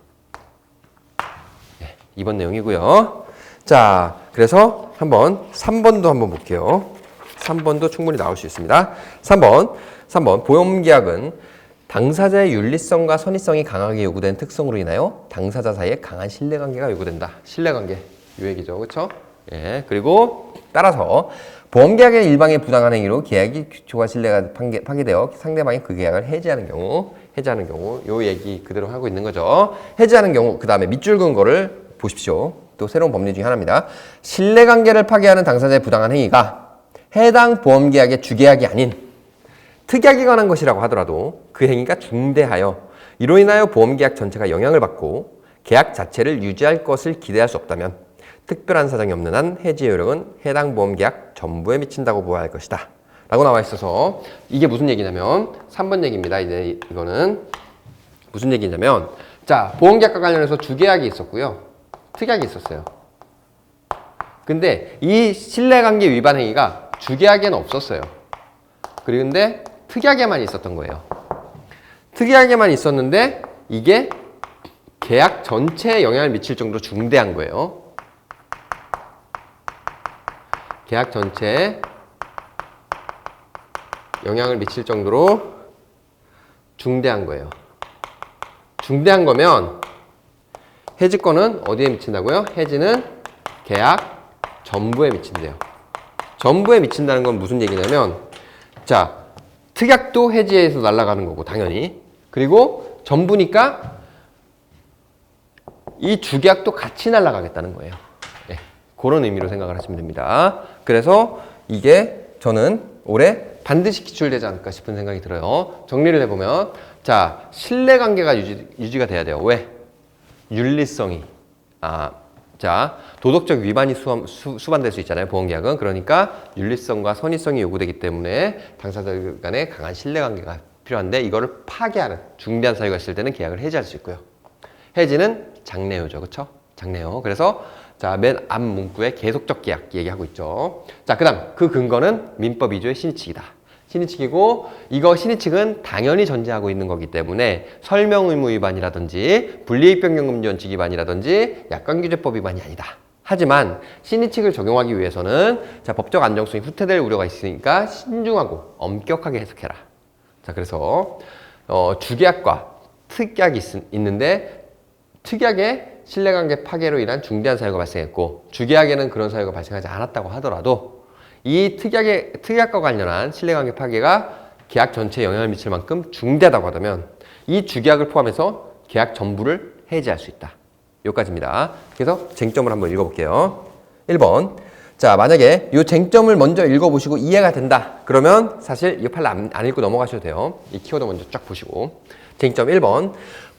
A: 네. 2번 내용이고요. 자, 그래서 한번 3번도 한번 볼게요. 3번도 충분히 나올 수 있습니다. 3번 보험계약은 당사자의 윤리성과 선의성이 강하게 요구된 특성으로 인하여 당사자 사이에 강한 신뢰관계가 요구된다. 신뢰관계, 이 얘기죠. 그렇죠? 예. 그리고 따라서 보험계약의 일방의 부당한 행위로 계약이 규초와 신뢰가 파괴되어 상대방이 그 계약을 해지하는 경우 요 얘기 그대로 하고 있는 거죠. 해지하는 경우 그 다음에 밑줄 그은 거를 보십시오. 또 새로운 법리 중에 하나입니다. 신뢰관계를 파괴하는 당사자의 부당한 행위가 해당 보험계약의 주계약이 아닌 특약에 관한 것이라고 하더라도 그 행위가 중대하여 이로 인하여 보험계약 전체가 영향을 받고 계약 자체를 유지할 것을 기대할 수 없다면 특별한 사정이 없는 한 해지의 효력은 해당 보험계약 전부에 미친다고 보아야 할 것이다. 라고 나와 있어서 이게 무슨 얘기냐면 3번 얘기입니다. 이제 이거는 무슨 얘기냐면 자, 보험계약과 관련해서 주계약이 있었고요. 특약이 있었어요. 근데 이 신뢰관계 위반 행위가 주계약에는 없었어요. 그런데 특약에만 있었던 거예요. 특약에만 있었는데 이게 계약 전체에 영향을 미칠 정도로 중대한 거예요. 계약 전체에 영향을 미칠 정도로 중대한 거예요. 중대한 거면 해지권은 어디에 미친다고요? 해지는 계약 전부에 미친대요. 전부에 미친다는 건 무슨 얘기냐면 자, 특약도 해지에서 날아가는 거고 당연히. 그리고 전부니까 이 주계약도 같이 날아가겠다는 거예요. 네, 그런 의미로 생각을 하시면 됩니다. 그래서 이게 저는 올해 반드시 기출되지 않을까 싶은 생각이 들어요. 정리를 해보면 자, 신뢰관계가 유지가 돼야 돼요. 왜? 윤리성이. 자, 도덕적 위반이 수반될 수 있잖아요. 보험계약은. 그러니까 윤리성과 선의성이 요구되기 때문에 당사자들 간에 강한 신뢰관계가 필요한데 이거를 파괴하는 중대한 사유가 있을 때는 계약을 해지할 수 있고요. 해지는 장래요죠. 그렇죠? 장래요. 그래서 자, 맨 앞 문구에 계속적 계약 얘기하고 있죠. 자, 그다음 그 근거는 민법 2조의 신의칙이다. 신의칙이고 이거 신의칙은 당연히 전제하고 있는 거기 때문에 설명 의무 위반이라든지 불이익 변경 금지 원칙 위반이라든지 약관규제법 위반이 아니다. 하지만 신의칙을 적용하기 위해서는 자, 법적 안정성이 후퇴될 우려가 있으니까 신중하고 엄격하게 해석해라. 자, 그래서 주계약과 특약이 있는데 특약에 신뢰관계 파괴로 인한 중대한 사유가 발생했고 주계약에는 그런 사유가 발생하지 않았다고 하더라도 이 특약과 관련한 신뢰관계 파괴가 계약 전체에 영향을 미칠 만큼 중대하다고 하다면 이 주계약을 포함해서 계약 전부를 해지할 수 있다. 여기까지입니다. 그래서 쟁점을 한번 읽어볼게요. 1번. 자, 만약에 이 쟁점을 먼저 읽어보시고 이해가 된다. 그러면 사실 이 판례 안 읽고 넘어가셔도 돼요. 이 키워드 먼저 쫙 보시고. 쟁점 1번.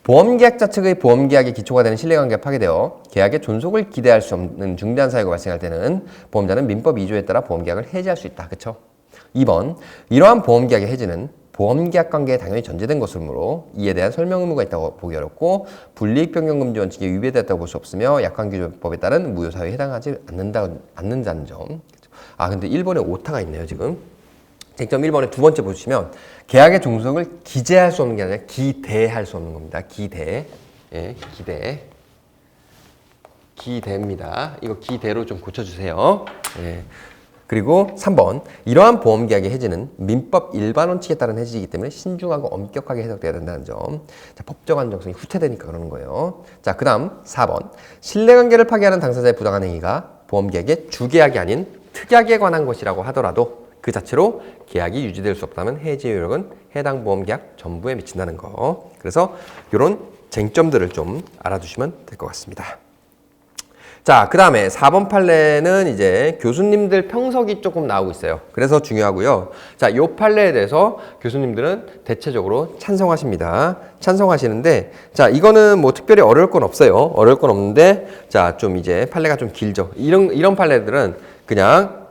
A: 보험계약자 측의 보험계약의 기초가 되는 신뢰관계가 파괴되어 계약의 존속을 기대할 수 없는 중대한 사유가 발생할 때는 보험자는 민법 2조에 따라 보험계약을 해지할 수 있다. 그렇죠? 2번. 이러한 보험계약의 해지는 보험계약 관계에 당연히 전제된 것이므로 이에 대한 설명 의무가 있다고 보기 어렵고 불이익 변경 금지 원칙에 위배됐다고 볼 수 없으며 약관규제법에 따른 무효사유에 해당하지 않는다는 점. 근데 1번에 오타가 있네요, 지금. 쟁점 1번의 두 번째 보시면 계약의 종속을 기재할 수 없는 게 아니라 기대할 수 없는 겁니다. 기대. 예, 기대입니다. 이거 기대로 좀 고쳐주세요. 예. 그리고 3번. 이러한 보험계약의 해지는 민법 일반 원칙에 따른 해지이기 때문에 신중하고 엄격하게 해석돼야 된다는 점. 자, 법적 안정성이 후퇴되니까 그러는 거예요. 자, 그 다음 4번. 신뢰관계를 파괴하는 당사자의 부당한 행위가 보험계약의 주계약이 아닌 특약에 관한 것이라고 하더라도 그 자체로 계약이 유지될 수 없다면 해지 효력은 해당 보험계약 전부에 미친다는 거. 그래서 이런 쟁점들을 좀 알아두시면 될 것 같습니다. 자, 그 다음에 4번 판례는 이제 교수님들 평석이 조금 나오고 있어요. 그래서 중요하고요. 자, 이 판례에 대해서 교수님들은 대체적으로 찬성하십니다. 찬성하시는데, 자, 이거는 뭐 특별히 어려울 건 없어요. 어려울 건 없는데, 자, 좀 이제 판례가 좀 길죠. 이런 판례들은 그냥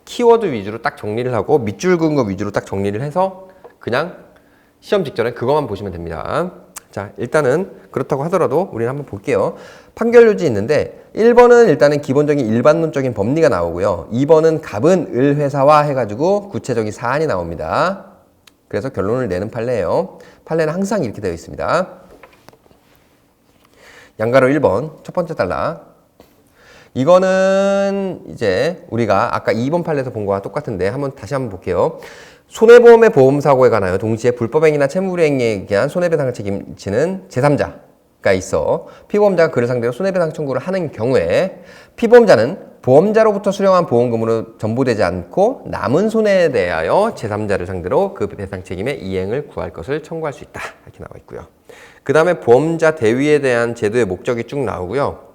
A: 키워드 위주로 딱 정리를 하고 밑줄 그은 거 위주로 딱 정리를 해서 그냥 시험 직전에 그것만 보시면 됩니다. 자, 일단은 그렇다고 하더라도 우리는 한번 볼게요. 판결 요지 있는데 1번은 일단은 기본적인 일반론적인 법리가 나오고요. 2번은 갑은 을 회사화 해가지고 구체적인 사안이 나옵니다. 그래서 결론을 내는 판례예요. 판례는 항상 이렇게 되어 있습니다. 양가로 1번 첫 번째 단락. 이거는 이제 우리가 아까 2번 판례에서 본 거와 똑같은데 다시 한번 볼게요. 손해보험의 보험사고에 관하여 동시에 불법행위나 채무불이행에 의한 손해배상을 책임지는 제3자가 있어 피보험자가 그를 상대로 손해배상 청구를 하는 경우에 피보험자는 보험자로부터 수령한 보험금으로 전부되지 않고 남은 손해에 대하여 제3자를 상대로 그 배상 책임의 이행을 구할 것을 청구할 수 있다. 이렇게 나와 있고요. 그 다음에 보험자 대위에 대한 제도의 목적이 쭉 나오고요.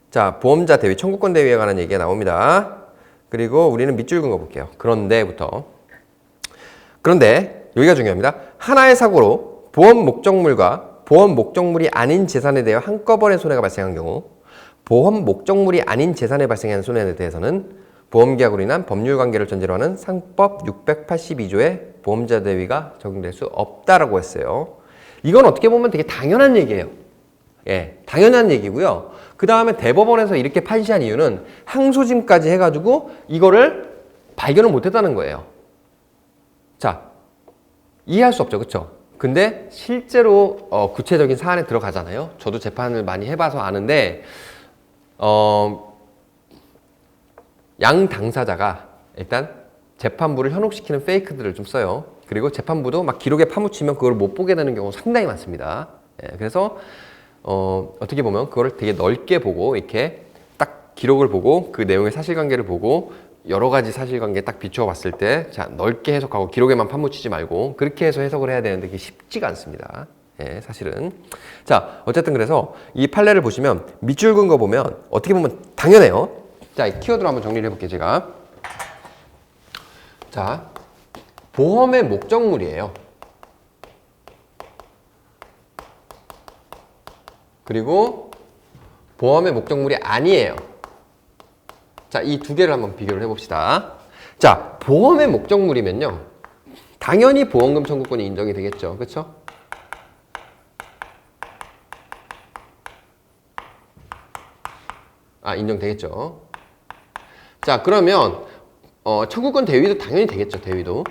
A: 자, 보험자 대위, 청구권 대위에 관한 얘기가 나옵니다. 그리고 우리는 밑줄 그은 거 볼게요. 그런데 여기가 중요합니다. 하나의 사고로 보험 목적물과 보험 목적물이 아닌 재산에 대해 한꺼번에 손해가 발생한 경우 보험 목적물이 아닌 재산에 발생한 손해에 대해서는 보험계약으로 인한 법률관계를 전제로 하는 상법 682조의 보험자 대위가 적용될 수 없다라고 했어요. 이건 어떻게 보면 되게 당연한 얘기예요. 예, 당연한 얘기고요. 그 다음에 대법원에서 이렇게 판시한 이유는 항소심까지 해가지고 이거를 발견을 못했다는 거예요. 자, 이해할 수 없죠, 그렇죠? 근데 실제로 구체적인 사안에 들어가잖아요. 저도 재판을 많이 해봐서 아는데 양 당사자가 일단 재판부를 현혹시키는 페이크들을 좀 써요. 그리고 재판부도 막 기록에 파묻히면 그걸 못 보게 되는 경우가 상당히 많습니다. 예, 그래서 어떻게 보면 그거를 되게 넓게 보고 이렇게 딱 기록을 보고 그 내용의 사실관계를 보고 여러 가지 사실관계에 딱 비추어 봤을 때 자, 넓게 해석하고 기록에만 파묻히지 말고 그렇게 해서 해석을 해야 되는데 그게 쉽지가 않습니다. 예, 사실은. 자, 어쨌든 그래서 이 판례를 보시면 밑줄 그은 거 보면 어떻게 보면 당연해요. 자, 이 키워드로 한번 정리를 해볼게요, 제가. 자, 보험의 목적물이에요. 그리고 보험의 목적물이 아니에요. 자, 이 두 개를 한번 비교를 해봅시다. 자, 보험의 목적물이면요. 당연히 보험금 청구권이 인정이 되겠죠. 그렇죠? 인정되겠죠. 자, 그러면 청구권 대위도 당연히 되겠죠. 대위도.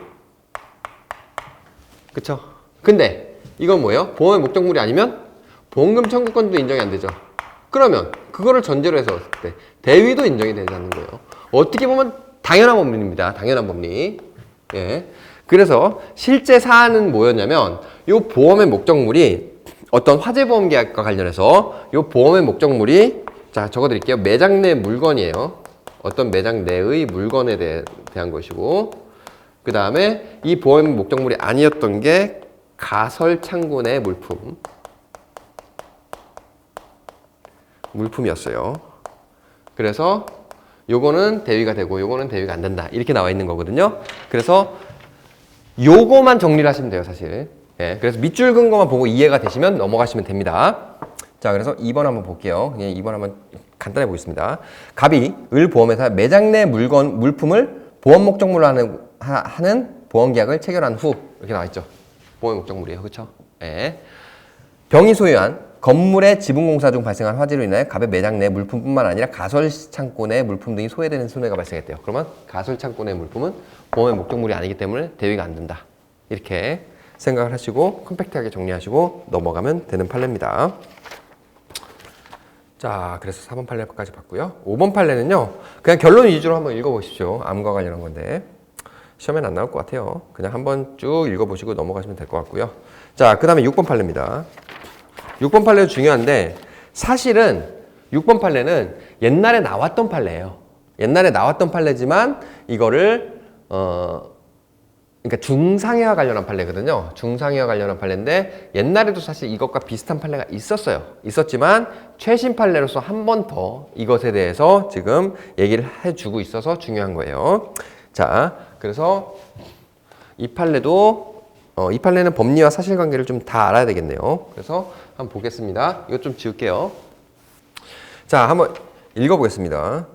A: 그쵸? 근데 이건 뭐예요? 보험의 목적물이 아니면 보험금 청구권도 인정이 안 되죠. 그러면 그거를 전제로 해서 봤을 때 대위도 인정이 되지 않는 거예요. 어떻게 보면 당연한 법리입니다. 당연한 법리. 예. 그래서 실제 사안은 뭐였냐면 이 보험의 목적물이 어떤 화재보험 계약과 관련해서 이 보험의 목적물이 자 적어드릴게요. 매장 내 물건이에요. 어떤 매장 내의 물건에 대한 것이고 그 다음에 이 보험 목적물이 아니었던 게 가설 창고 내 물품이었어요. 그래서 요거는 대위가 되고 요거는 대위가 안 된다. 이렇게 나와 있는 거거든요. 그래서 요거만 정리를 하시면 돼요, 사실. 예, 그래서 밑줄 긋은 것만 보고 이해가 되시면 넘어가시면 됩니다. 자, 그래서 2번 한번 볼게요. 그냥 2번 한번 간단히 보겠습니다. 갑이 을 보험회사 매장 내 물품을 보험 목적물로 하는 보험 계약을 체결한 후 이렇게 나와 있죠. 보험 목적물이에요, 그렇죠? 예. 병이 소유한 건물의 지분공사 중 발생한 화재로 인하여 갑의 매장 내 물품뿐만 아니라 가설 창고 내 물품 등이 소외되는 손해가 발생했대요. 그러면 가설 창고 내 물품은 보험의 목적물이 아니기 때문에 대위가 안 된다. 이렇게 생각을 하시고 컴팩트하게 정리하시고 넘어가면 되는 판례입니다. 자, 그래서 4번 판례까지 봤고요. 5번 판례는요. 그냥 결론 위주로 한번 읽어보십시오. 암과 관련한 건데 시험에는 안 나올 것 같아요. 그냥 한번 쭉 읽어보시고 넘어가시면 될 것 같고요. 자, 그 다음에 6번 판례입니다. 6번 판례도 중요한데 사실은 6번 판례는 옛날에 나왔던 판례예요. 옛날에 나왔던 판례지만 이거를 그러니까 중상해와 관련한 판례거든요. 중상해와 관련한 판례인데 옛날에도 사실 이것과 비슷한 판례가 있었어요. 있었지만 최신 판례로서 한 번 더 이것에 대해서 지금 얘기를 해주고 있어서 중요한 거예요. 자, 그래서 이 판례도 이 판례는 법리와 사실관계를 좀 다 알아야 되겠네요. 그래서 한번 보겠습니다. 이것 좀 지울게요. 자, 한번 읽어보겠습니다.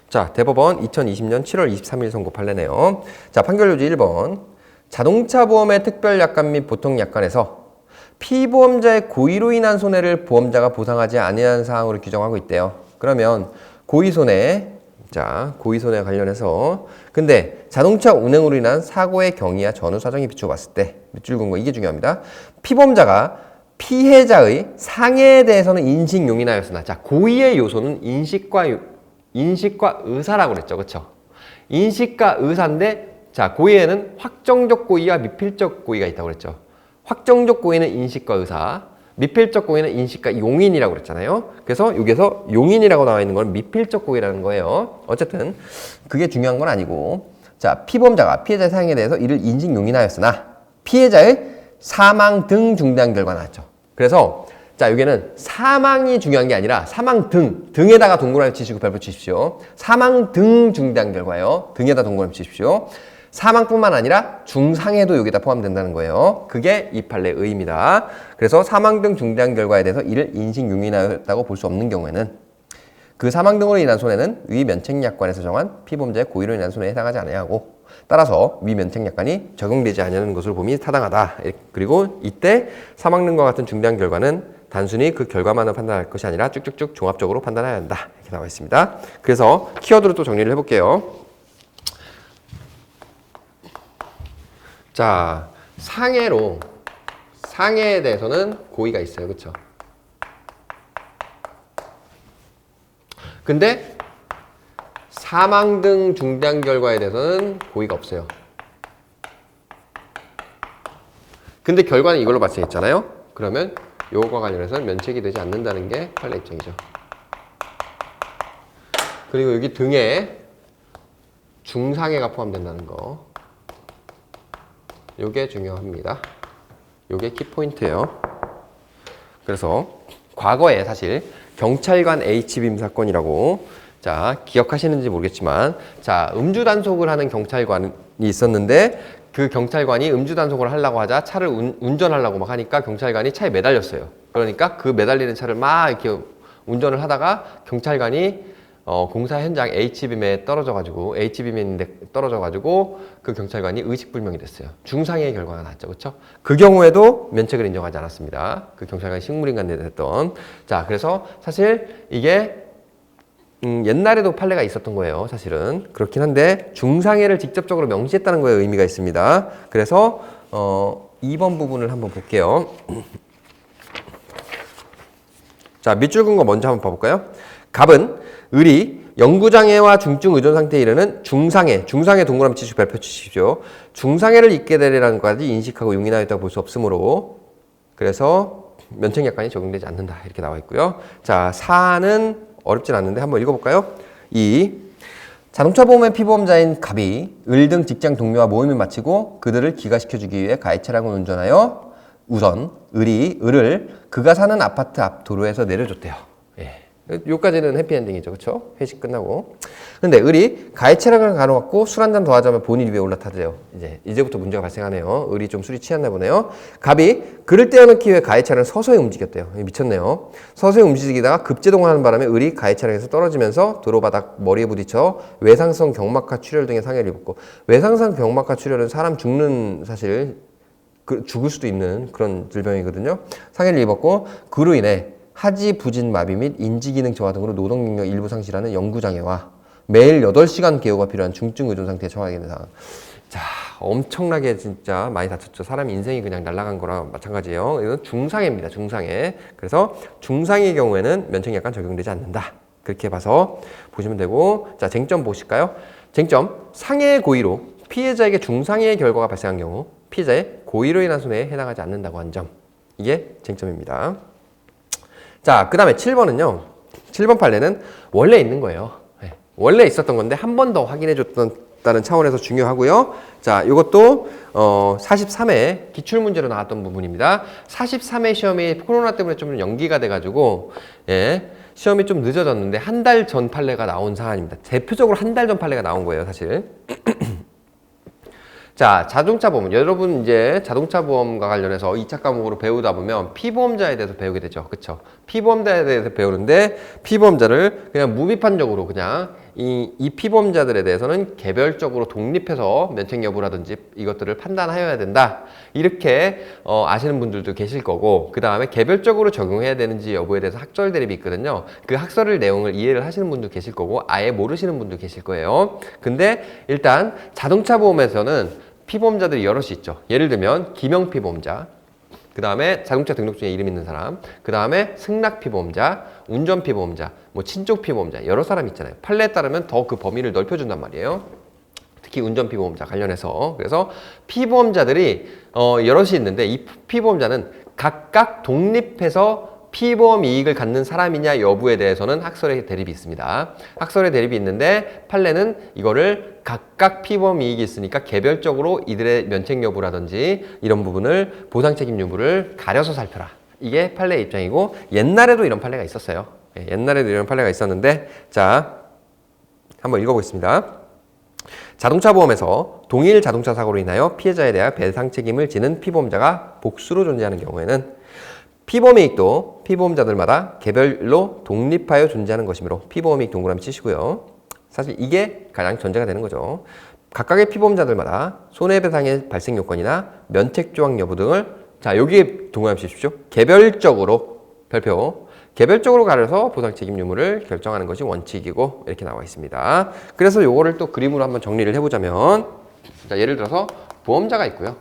A: 자, 대법원 2020년 7월 23일 선고 판례네요. 자, 판결 요지 1번. 자동차 보험의 특별 약관 및 보통 약관에서 피보험자의 고의로 인한 손해를 보험자가 보상하지 아니하는 사항으로 규정하고 있대요. 그러면 고의손해, 자, 고의손해 관련해서 근데 자동차 운행으로 인한 사고의 경위와 전후 사정에 비추어 봤을 때 밑줄 긋은 거 이게 중요합니다. 피보험자가 피해자의 상해에 대해서는 인식 용인하였으나 자, 고의의 요소는 인식과 의사라고 그랬죠. 그렇죠? 인식과 의사인데 자, 고의에는 확정적 고의와 미필적 고의가 있다고 그랬죠. 확정적 고의는 인식과 의사, 미필적 고의는 인식과 용인이라고 그랬잖아요. 그래서 여기서 용인이라고 나와 있는 건 미필적 고의라는 거예요. 어쨌든 그게 중요한 건 아니고 자, 피보험자가 피해자의 상해에 대해서 이를 인식 용인하였으나 피해자의 사망 등 중대한 결과 나왔죠. 그래서 자, 여기는 사망이 중요한 게 아니라 사망 등에다가 동그라미 치시고 별표 치십시오. 사망 등 중대한 결과예요. 등에다 동그라미 치십시오. 사망뿐만 아니라 중상해도 여기다 포함된다는 거예요. 그게 이 판례의 의의입니다. 그래서 사망 등 중대한 결과에 대해서 이를 인식 용인하였다고 볼 수 없는 경우에는 그 사망 등으로 인한 손해는 위 면책약관에서 정한 피보험자의 고의로 인한 손해에 해당하지 아니하고 따라서 위 면책약관이 적용되지 않는 것으로 봄이 타당하다. 그리고 이때 사망 등과 같은 중대한 결과는 단순히 그 결과만을 판단할 것이 아니라 쭉쭉쭉 종합적으로 판단해야 한다. 이렇게 나와 있습니다. 그래서 키워드로 또 정리를 해볼게요. 자, 상해에 대해서는 고의가 있어요. 그렇죠? 근데 사망 등 중대한 결과에 대해서는 고의가 없어요. 근데 결과는 이걸로 발생했잖아요. 그러면 요거와 관련해서는 면책이 되지 않는다는 게 판례 입장이죠. 그리고 여기 등에 중상해가 포함된다는 거. 요게 중요합니다. 요게 키포인트예요. 그래서 과거에 사실 경찰관 H빔 사건이라고 자, 기억하시는지 모르겠지만 자, 음주 단속을 하는 경찰관이 있었는데 그 경찰관이 음주 단속을 하려고 하자 차를 운전하려고 막 하니까 경찰관이 차에 매달렸어요. 그러니까 그 매달리는 차를 막 이렇게 운전을 하다가 경찰관이 공사 현장 H빔에 떨어져가지고 그 경찰관이 의식불명이 됐어요. 중상해의 결과가 나왔죠. 그렇죠? 그 경우에도 면책을 인정하지 않았습니다. 그 경찰관이 식물인간에 됐던. 자, 그래서 사실 이게 옛날에도 판례가 있었던 거예요. 사실은. 그렇긴 한데 중상해를 직접적으로 명시했다는 거에 의미가 있습니다. 그래서 2번 부분을 한번 볼게요. 자, 밑줄 긋은 거 먼저 한번 봐볼까요? 갑은 을이 영구장애와 중증 의존 상태에 이르는 중상해 동그라미 치시고 별표 치십시오. 중상해를 입게 되리라는 것까지 인식하고 용인하였다고 볼 수 없으므로 그래서 면책약관이 적용되지 않는다 이렇게 나와 있고요. 자, 4는 어렵진 않는데 한번 읽어볼까요? 2. 자동차 보험의 피보험자인 갑이 을 등 직장 동료와 모임을 마치고 그들을 기가시켜주기 위해 가해 차량을 운전하여 우선 을이 을을 그가 사는 아파트 앞 도로에서 내려줬대요. 예. 요까지는 해피엔딩이죠. 그렇죠? 회식 끝나고. 근데 을이 가해 차량을 가로막고 술 한 잔 더 하자면 본인 위에 올라타세요. 이제부터 문제가 발생하네요. 을이 좀 술이 취했나 보네요. 갑이 그를 떼어놓기 위해 가해 차량을 서서히 움직였대요. 미쳤네요. 서서히 움직이다가 급제동하는 바람에 을이 가해 차량에서 떨어지면서 도로바닥 머리에 부딪혀 외상성 경막하 출혈 등의 상해를 입었고, 외상성 경막하 출혈은 사람 죽는 사실 죽을 수도 있는 그런 질병이거든요. 상해를 입었고 그로 인해 하지 부진 마비 및 인지기능 저하 등으로 노동 능력 일부 상실하는 영구장애와 매일 8시간 개요가 필요한 중증 의존 상태에 처하게 된 상황. 자, 엄청나게 진짜 많이 다쳤죠. 사람 인생이 그냥 날아간 거랑 마찬가지예요. 이건 중상해입니다. 중상해. 그래서 중상해의 경우에는 면책약관 적용되지 않는다. 그렇게 봐서 보시면 되고, 자, 쟁점 보실까요? 쟁점, 상해의 고의로 피해자에게 중상해의 결과가 발생한 경우 피해자의 고의로 인한 손해에 해당하지 않는다고 한 점. 이게 쟁점입니다. 자, 그 다음에 7번은요. 7번 판례는 원래 있는 거예요. 네. 원래 있었던 건데 한 번 더 확인해 줬다는 차원에서 중요하고요. 자, 이것도 43회 기출문제로 나왔던 부분입니다. 43회 시험이 코로나 때문에 좀 연기가 돼가지고 시험이 좀 늦어졌는데 한 달 전 판례가 나온 사안입니다. 대표적으로 한 달 전 판례가 나온 거예요, 사실. 자, 자동차 보험. 여러분 이제 자동차 보험과 관련해서 2차 과목으로 배우다 보면 피보험자에 대해서 배우게 되죠. 그쵸? 피보험자에 대해서 배우는데 피보험자를 그냥 무비판적으로 그냥 이 피보험자들에 대해서는 개별적으로 독립해서 면책 여부라든지 이것들을 판단하여야 된다. 이렇게 아시는 분들도 계실 거고, 그 다음에 개별적으로 적용해야 되는지 여부에 대해서 학설 대립이 있거든요. 그 학설을 내용을 이해를 하시는 분도 계실 거고 아예 모르시는 분도 계실 거예요. 근데 일단 자동차 보험에서는 피보험자들이 여럿이 있죠. 예를 들면 기명 피보험자, 그 다음에 자동차 등록증에 이름 있는 사람, 그 다음에 승낙 피보험자, 운전 피보험자, 뭐 친족 피보험자 여러 사람 있잖아요. 판례에 따르면 더 그 범위를 넓혀준단 말이에요. 특히 운전 피보험자 관련해서. 그래서 피보험자들이 여럿이 있는데 이 피보험자는 각각 독립해서 피보험 이익을 갖는 사람이냐 여부에 대해서는 학설의 대립이 있습니다. 학설의 대립이 있는데 판례는 이거를 각각 피보험 이익이 있으니까 개별적으로 이들의 면책 여부라든지 이런 부분을 보상 책임 여부를 가려서 살펴라. 이게 판례의 입장이고, 옛날에도 이런 판례가 있었어요. 옛날에도 이런 판례가 있었는데, 자, 한번 읽어보겠습니다. 자동차 보험에서 동일 자동차 사고로 인하여 피해자에 대한 배상 책임을 지는 피보험자가 복수로 존재하는 경우에는 피보험이익도 피보험자들마다 개별로 독립하여 존재하는 것이므로 피보험이익 동그라미 치시고요. 사실 이게 가장 전제가 되는 거죠. 각각의 피보험자들마다 손해배상의 발생 요건이나 면책조항 여부 등을, 자, 여기에 동그라미 치십시오. 개별적으로 별표, 개별적으로 가려서 보상 책임 유무를 결정하는 것이 원칙이고 이렇게 나와 있습니다. 그래서 요거를 또 그림으로 한번 정리를 해보자면, 자, 예를 들어서 보험자가 있고요.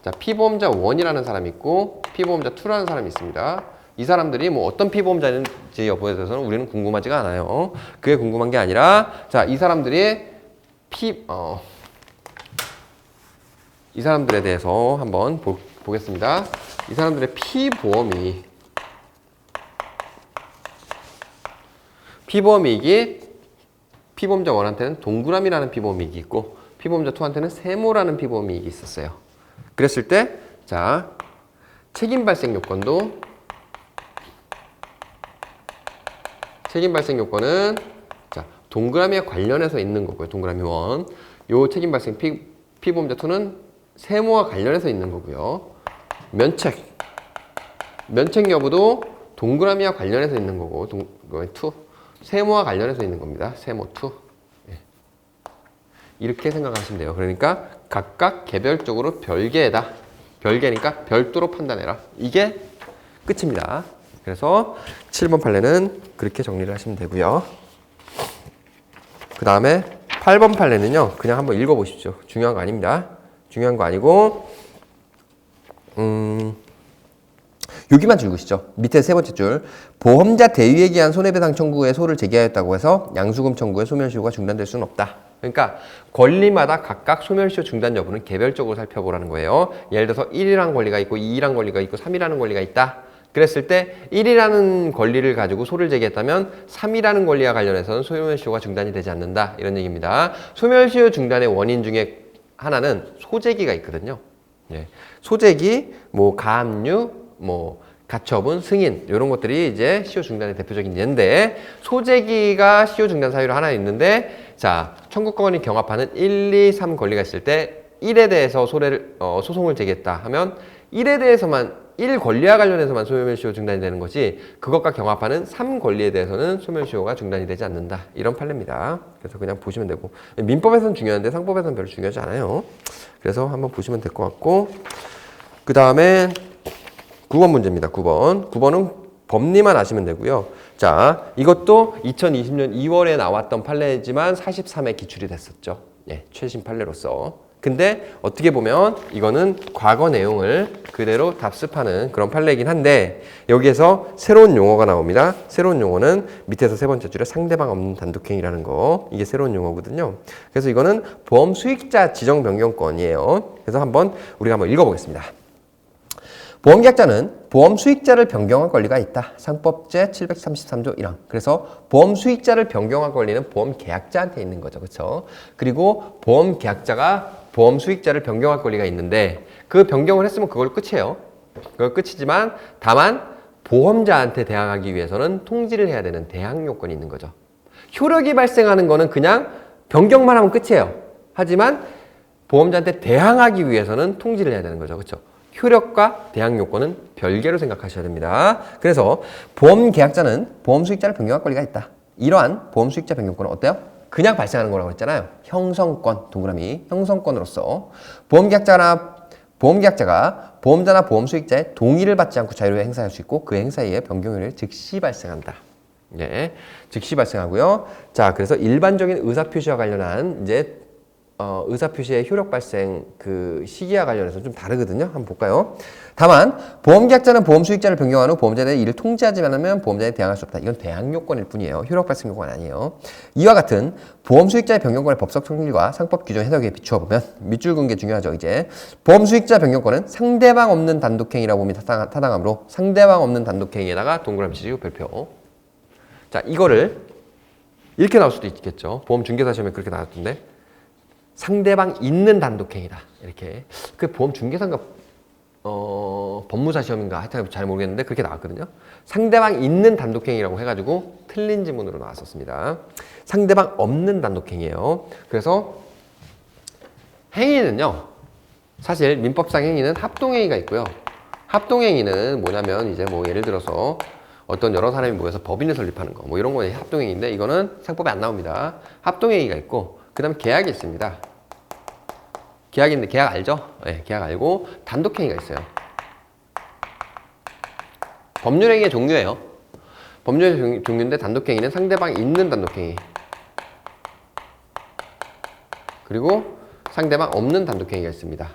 A: 자, 피보험자 1이라는 사람이 있고 피보험자 2라는 사람이 있습니다. 이 사람들이 뭐 어떤 피보험자인지 여부에 대해서는 우리는 궁금하지가 않아요. 그게 궁금한 게 아니라, 자, 이 사람들이 이 사람들에 대해서 한번 보겠습니다. 이 사람들의 피보험이익이 피보험자 1한테는 동그라미라는 피보험이익이 있고 피보험자 2한테는 세모라는 피보험이익이 있었어요. 그랬을 때, 자, 책임 발생 요건은, 자, 동그라미에 관련해서 있는 거고요. 동그라미 1. 요 책임 발생 피보험자 2는 세무와 관련해서 있는 거고요. 면책 여부도 동그라미와 관련해서 있는 거고, 2. 세무와 관련해서 있는 겁니다. 세무 2. 예. 이렇게 생각하시면 돼요. 그러니까 각각 개별적으로 별개다. 별개니까 별도로 판단해라. 이게 끝입니다. 그래서 7번 판례는 그렇게 정리를 하시면 되고요. 그 다음에 8번 판례는요. 그냥 한번 읽어보십시오. 중요한 거 아닙니다. 중요한 거 아니고 여기만 읽으시죠. 밑에 세 번째 줄. 보험자 대위에 기한 손해배상 청구에 소를 제기하였다고 해서 양수금 청구의 소멸시효가 중단될 수는 없다. 그러니까 권리마다 각각 소멸시효 중단 여부는 개별적으로 살펴보라는 거예요. 예를 들어서 1이라는 권리가 있고 2라는 권리가 있고 3이라는 권리가 있다. 그랬을 때 1이라는 권리를 가지고 소를 제기했다면 3이라는 권리와 관련해서는 소멸시효가 중단이 되지 않는다. 이런 얘기입니다. 소멸시효 중단의 원인 중에 하나는 소재기가 있거든요. 예. 소재기, 뭐 가압류, 뭐 가처분, 승인 이런 것들이 이제 시효 중단의 대표적인 예인데 소재기가 시효 중단 사유로 하나 있는데 자 청구권이 경합하는 1, 2, 3 권리가 있을 때 1에 대해서 소송을 제기했다 하면 1에 대해서만 1 권리와 관련해서만 소멸시효 중단이 되는 것이 그것과 경합하는 3 권리에 대해서는 소멸시효가 중단이 되지 않는다. 이런 판례입니다. 그래서 그냥 보시면 되고 민법에서는 중요한데 상법에서는 별로 중요하지 않아요. 그래서 한번 보시면 될 것 같고 그 다음에 9번 문제입니다. 9번은 법리만 아시면 되고요. 자, 이것도 2020년 2월에 나왔던 판례지만 43회 기출이 됐었죠. 예, 최신 판례로서. 근데 어떻게 보면 이거는 과거 내용을 그대로 답습하는 그런 판례이긴 한데 여기에서 새로운 용어가 나옵니다. 새로운 용어는 밑에서 세 번째 줄에 상대방 없는 단독행위라는 거. 이게 새로운 용어거든요. 그래서 이거는 보험 수익자 지정 변경권이에요. 그래서 우리가 한번 읽어보겠습니다. 보험계약자는 보험 수익자를 변경할 권리가 있다. 상법제 733조 1항. 그래서 보험 수익자를 변경할 권리는 보험 계약자한테 있는 거죠. 그렇죠? 그리고 보험 계약자가 보험 수익자를 변경할 권리가 있는데 그 변경을 했으면 그걸 끝이에요. 그걸 끝이지만 다만 보험자한테 대항하기 위해서는 통지를 해야 되는 대항 요건이 있는 거죠. 효력이 발생하는 거는 그냥 변경만 하면 끝이에요. 하지만 보험자한테 대항하기 위해서는 통지를 해야 되는 거죠. 그렇죠? 효력과 대항 요건은 별개로 생각하셔야 됩니다. 그래서 보험 계약자는 보험 수익자를 변경할 권리가 있다. 이러한 보험 수익자 변경권은 어때요? 그냥 발생하는 거라고 했잖아요. 형성권, 동그라미, 형성권으로서 보험계약자가 보험자나 보험 수익자의 동의를 받지 않고 자유를 행사할 수 있고 그 행사에 의해 변경효력이 즉시 발생한다. 네, 즉시 발생하고요. 자, 그래서 일반적인 의사표시와 관련한 이제 의사표시의 효력 발생 그 시기와 관련해서 좀 다르거든요. 한번 볼까요? 다만 보험계약자는 보험 수익자를 변경한 후 보험자에 대해 이를 통지하지 않으면 보험자에 대항할 수 없다. 이건 대항 요건일 뿐이에요. 효력 발생 요건 아니에요. 이와 같은 보험 수익자의 변경권의 법적 성질과 상법 규정 해석에 비추어 보면 밑줄 긋는 게 중요하죠. 이제 보험 수익자 변경권은 상대방 없는 단독행위라고 봄이 타당하므로 상대방 없는 단독행위에다가 동그라미 치고 별표. 자, 이거를 이렇게 나올 수도 있겠죠. 보험 중개사 시험에 그렇게 나왔던데. 상대방 있는 단독행위다. 이렇게. 그 보험 중개사인가 법무사 시험인가 하여튼 잘 모르겠는데 그렇게 나왔거든요. 상대방 있는 단독행위라고 해가지고 틀린 지문으로 나왔었습니다. 상대방 없는 단독행위예요. 그래서 행위는요. 사실 민법상 행위는 합동행위가 있고요. 합동행위는 뭐냐면 이제 뭐 예를 들어서 어떤 여러 사람이 모여서 법인을 설립하는 거 뭐 이런 거 합동행위인데 이거는 상법에 안 나옵니다. 합동행위가 있고 그 다음 계약이 있습니다. 계약인데 계약 알죠? 네, 계약 알고 단독행위가 있어요. 법률행위의 종류예요. 법률의 종류인데 단독행위는 상대방이 있는 단독행위 그리고 상대방 없는 단독행위가 있습니다.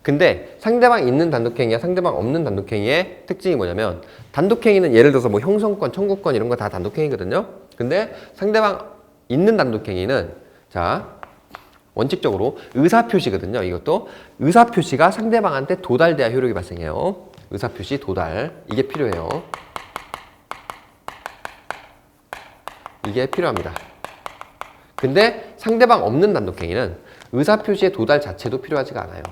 A: 근데 상대방 있는 단독행위와 상대방 없는 단독행위의 특징이 뭐냐면 단독행위는 예를 들어서 뭐 형성권, 청구권 이런 거 다 단독행위거든요. 근데 상대방 있는 단독행위는 자 원칙적으로 의사표시거든요. 이것도 의사표시가 상대방한테 도달돼야 효력이 발생해요. 의사표시 도달 이게 필요해요. 이게 필요합니다. 근데 상대방 없는 단독행위는 의사표시의 도달 자체도 필요하지가 않아요.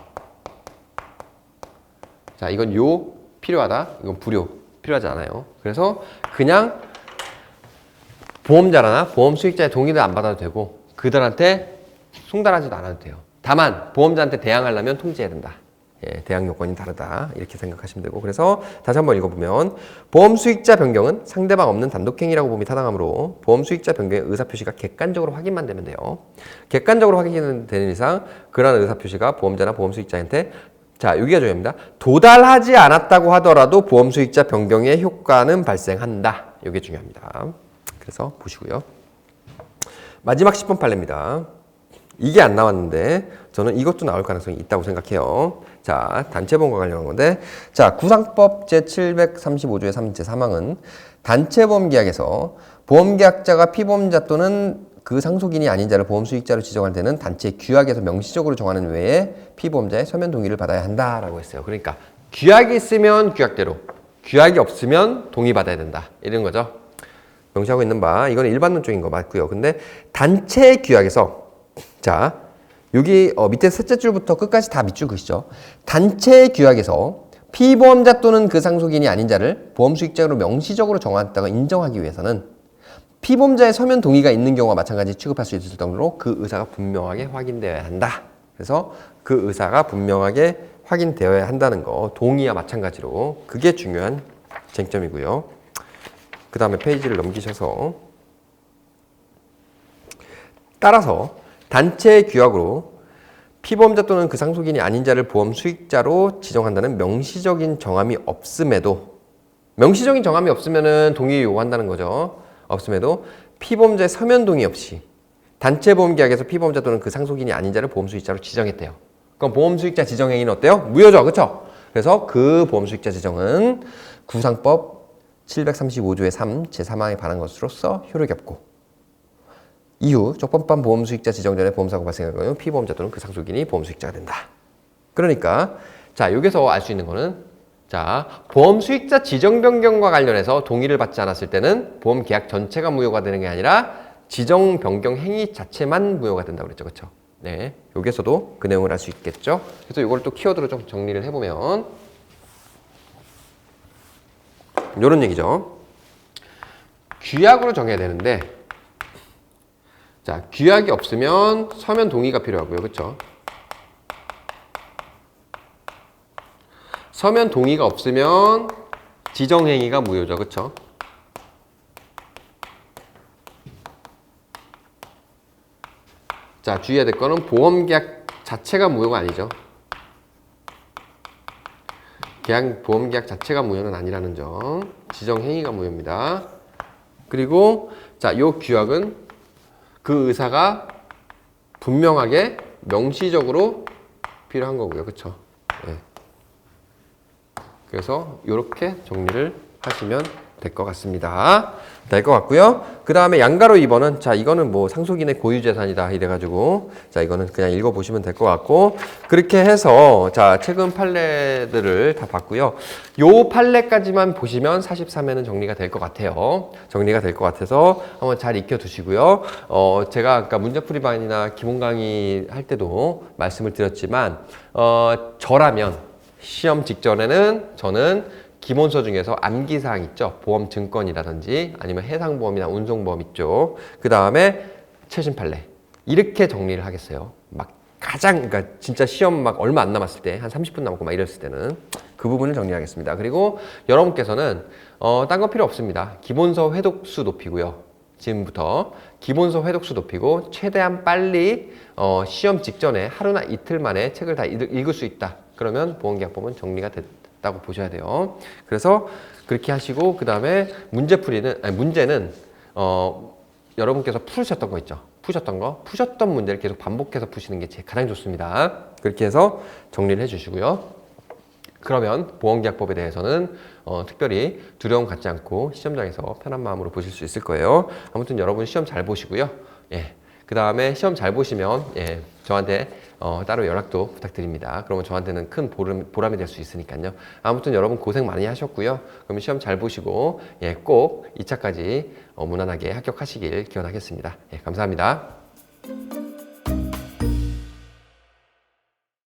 A: 자, 이건 요 필요하다. 이건 불요 필요하지 않아요. 그래서 그냥 보험자나 보험 수익자의 동의를 안 받아도 되고 그들한테 송달하지도 않아도 돼요. 다만 보험자한테 대항하려면 통지해야 된다. 예, 대항 요건이 다르다. 이렇게 생각하시면 되고. 그래서 다시 한번 읽어보면 보험 수익자 변경은 상대방 없는 단독행위라고 봄이 타당하므로 보험 수익자 변경의 의사표시가 객관적으로 확인만 되면 돼요. 객관적으로 확인되는 이상 그러한 의사표시가 보험자나 보험 수익자한테 자, 여기가 중요합니다. 도달하지 않았다고 하더라도 보험 수익자 변경의 효과는 발생한다. 이게 중요합니다. 그래서 보시고요. 마지막 10번 판례입니다. 이게 안 나왔는데 저는 이것도 나올 가능성이 있다고 생각해요. 자, 단체보험과 관련한 건데 자, 구상법 제735조의 3제 3항은 단체보험 계약에서 보험계약자가 피보험자 또는 그 상속인이 아닌 자를 보험 수익자로 지정할 때는 단체 규약에서 명시적으로 정하는 외에 피보험자의 서면 동의를 받아야 한다라고 했어요. 그러니까 규약이 있으면 규약대로, 규약이 없으면 동의받아야 된다. 이런 거죠. 명시하고 있는 바, 이건 일반론적인 거 맞고요. 근데 단체 규약에서 자, 여기 밑에 셋째 줄부터 끝까지 다 밑줄 그시죠. 단체 규약에서 피보험자 또는 그 상속인이 아닌 자를 보험 수익자로 명시적으로 정하였다고 인정하기 위해서는 피보험자의 서면 동의가 있는 경우와 마찬가지 취급할 수 있을 정도로 그 의사가 분명하게 확인되어야 한다. 그래서 그 의사가 분명하게 확인되어야 한다는 거, 동의와 마찬가지로 그게 중요한 쟁점이고요. 그 다음에 페이지를 넘기셔서 따라서 단체 규약으로 피보험자 또는 그 상속인이 아닌 자를 보험 수익자로 지정한다는 명시적인 정함이 없음에도 명시적인 정함이 없으면 동의 요구한다는 거죠. 없음에도 피보험자의 서면 동의 없이 단체 보험 계약에서 피보험자 또는 그 상속인이 아닌 자를 보험 수익자로 지정했대요. 그럼 보험 수익자 지정 행위는 어때요? 무효죠. 그렇죠? 그래서 그 보험 수익자 지정은 구상법 735조의 3 제3항에 반한 것으로서 효력이 없고 이후 적법한 보험 수익자 지정 전에 보험사고 발생할 경우 피보험자 또는 그 상속인이 보험 수익자가 된다. 그러니까 자, 여기서 알 수 있는 거는 자, 보험 수익자 지정 변경과 관련해서 동의를 받지 않았을 때는 보험 계약 전체가 무효가 되는 게 아니라 지정 변경 행위 자체만 무효가 된다고 그랬죠. 그렇죠? 네. 여기서도 그 내용을 알 수 있겠죠. 그래서 이걸 또 키워드로 좀 정리를 해 보면 이런 얘기죠. 규약으로 정해야 되는데 자, 규약이 없으면 서면 동의가 필요하고요. 그렇죠? 서면 동의가 없으면 지정행위가 무효죠. 그렇죠? 자, 주의해야 될 거는 보험계약 자체가 무효가 아니죠. 보험계약 자체가 무효는 아니라는 점. 지정행위가 무효입니다. 그리고 자, 요 규약은 그 의사가 분명하게 명시적으로 필요한 거고요. 그렇죠? 네. 그래서 이렇게 정리를 하시면 될 것 같습니다. 될 것 같고요. 그 다음에 양가로 2번은 자, 이거는 뭐 상속인의 고유재산이다 이래가지고 자, 이거는 그냥 읽어보시면 될 것 같고 그렇게 해서 자, 최근 판례들을 다 봤고요. 요 판례까지만 보시면 43회는 정리가 될 것 같아요. 정리가 될 것 같아서 한번 잘 익혀두시고요. 제가 아까 문제풀이반이나 기본 강의 할 때도 말씀을 드렸지만 저라면 시험 직전에는 저는 기본서 중에서 암기사항 있죠. 보험 증권이라든지 아니면 해상보험이나 운송보험 있죠. 그 다음에 최신 판례. 이렇게 정리를 하겠어요. 막 가장, 그러니까 진짜 시험 막 얼마 안 남았을 때, 한 30분 남았고 막 이랬을 때는 그 부분을 정리하겠습니다. 그리고 여러분께서는, 딴 거 필요 없습니다. 기본서 회독수 높이고요. 지금부터 기본서 회독수 높이고 최대한 빨리 시험 직전에 하루나 이틀 만에 책을 다 읽을 수 있다. 그러면 보험계약법은 정리가 됐다고 보셔야 돼요. 그래서 그렇게 하시고 그 다음에 문제는 여러분께서 푸셨던 거 있죠. 푸셨던 문제를 계속 반복해서 푸시는 게 가장 좋습니다. 그렇게 해서 정리를 해주시고요. 그러면 보험계약법에 대해서는 특별히 두려움 갖지 않고 시험장에서 편한 마음으로 보실 수 있을 거예요. 아무튼 여러분 시험 잘 보시고요. 예. 그 다음에 시험 잘 보시면 예, 저한테 따로 연락도 부탁드립니다. 그러면 저한테는 큰 보람이 될 수 있으니까요. 아무튼 여러분 고생 많이 하셨고요. 그럼 시험 잘 보시고 예, 꼭 2차까지 무난하게 합격하시길 기원하겠습니다. 예, 감사합니다.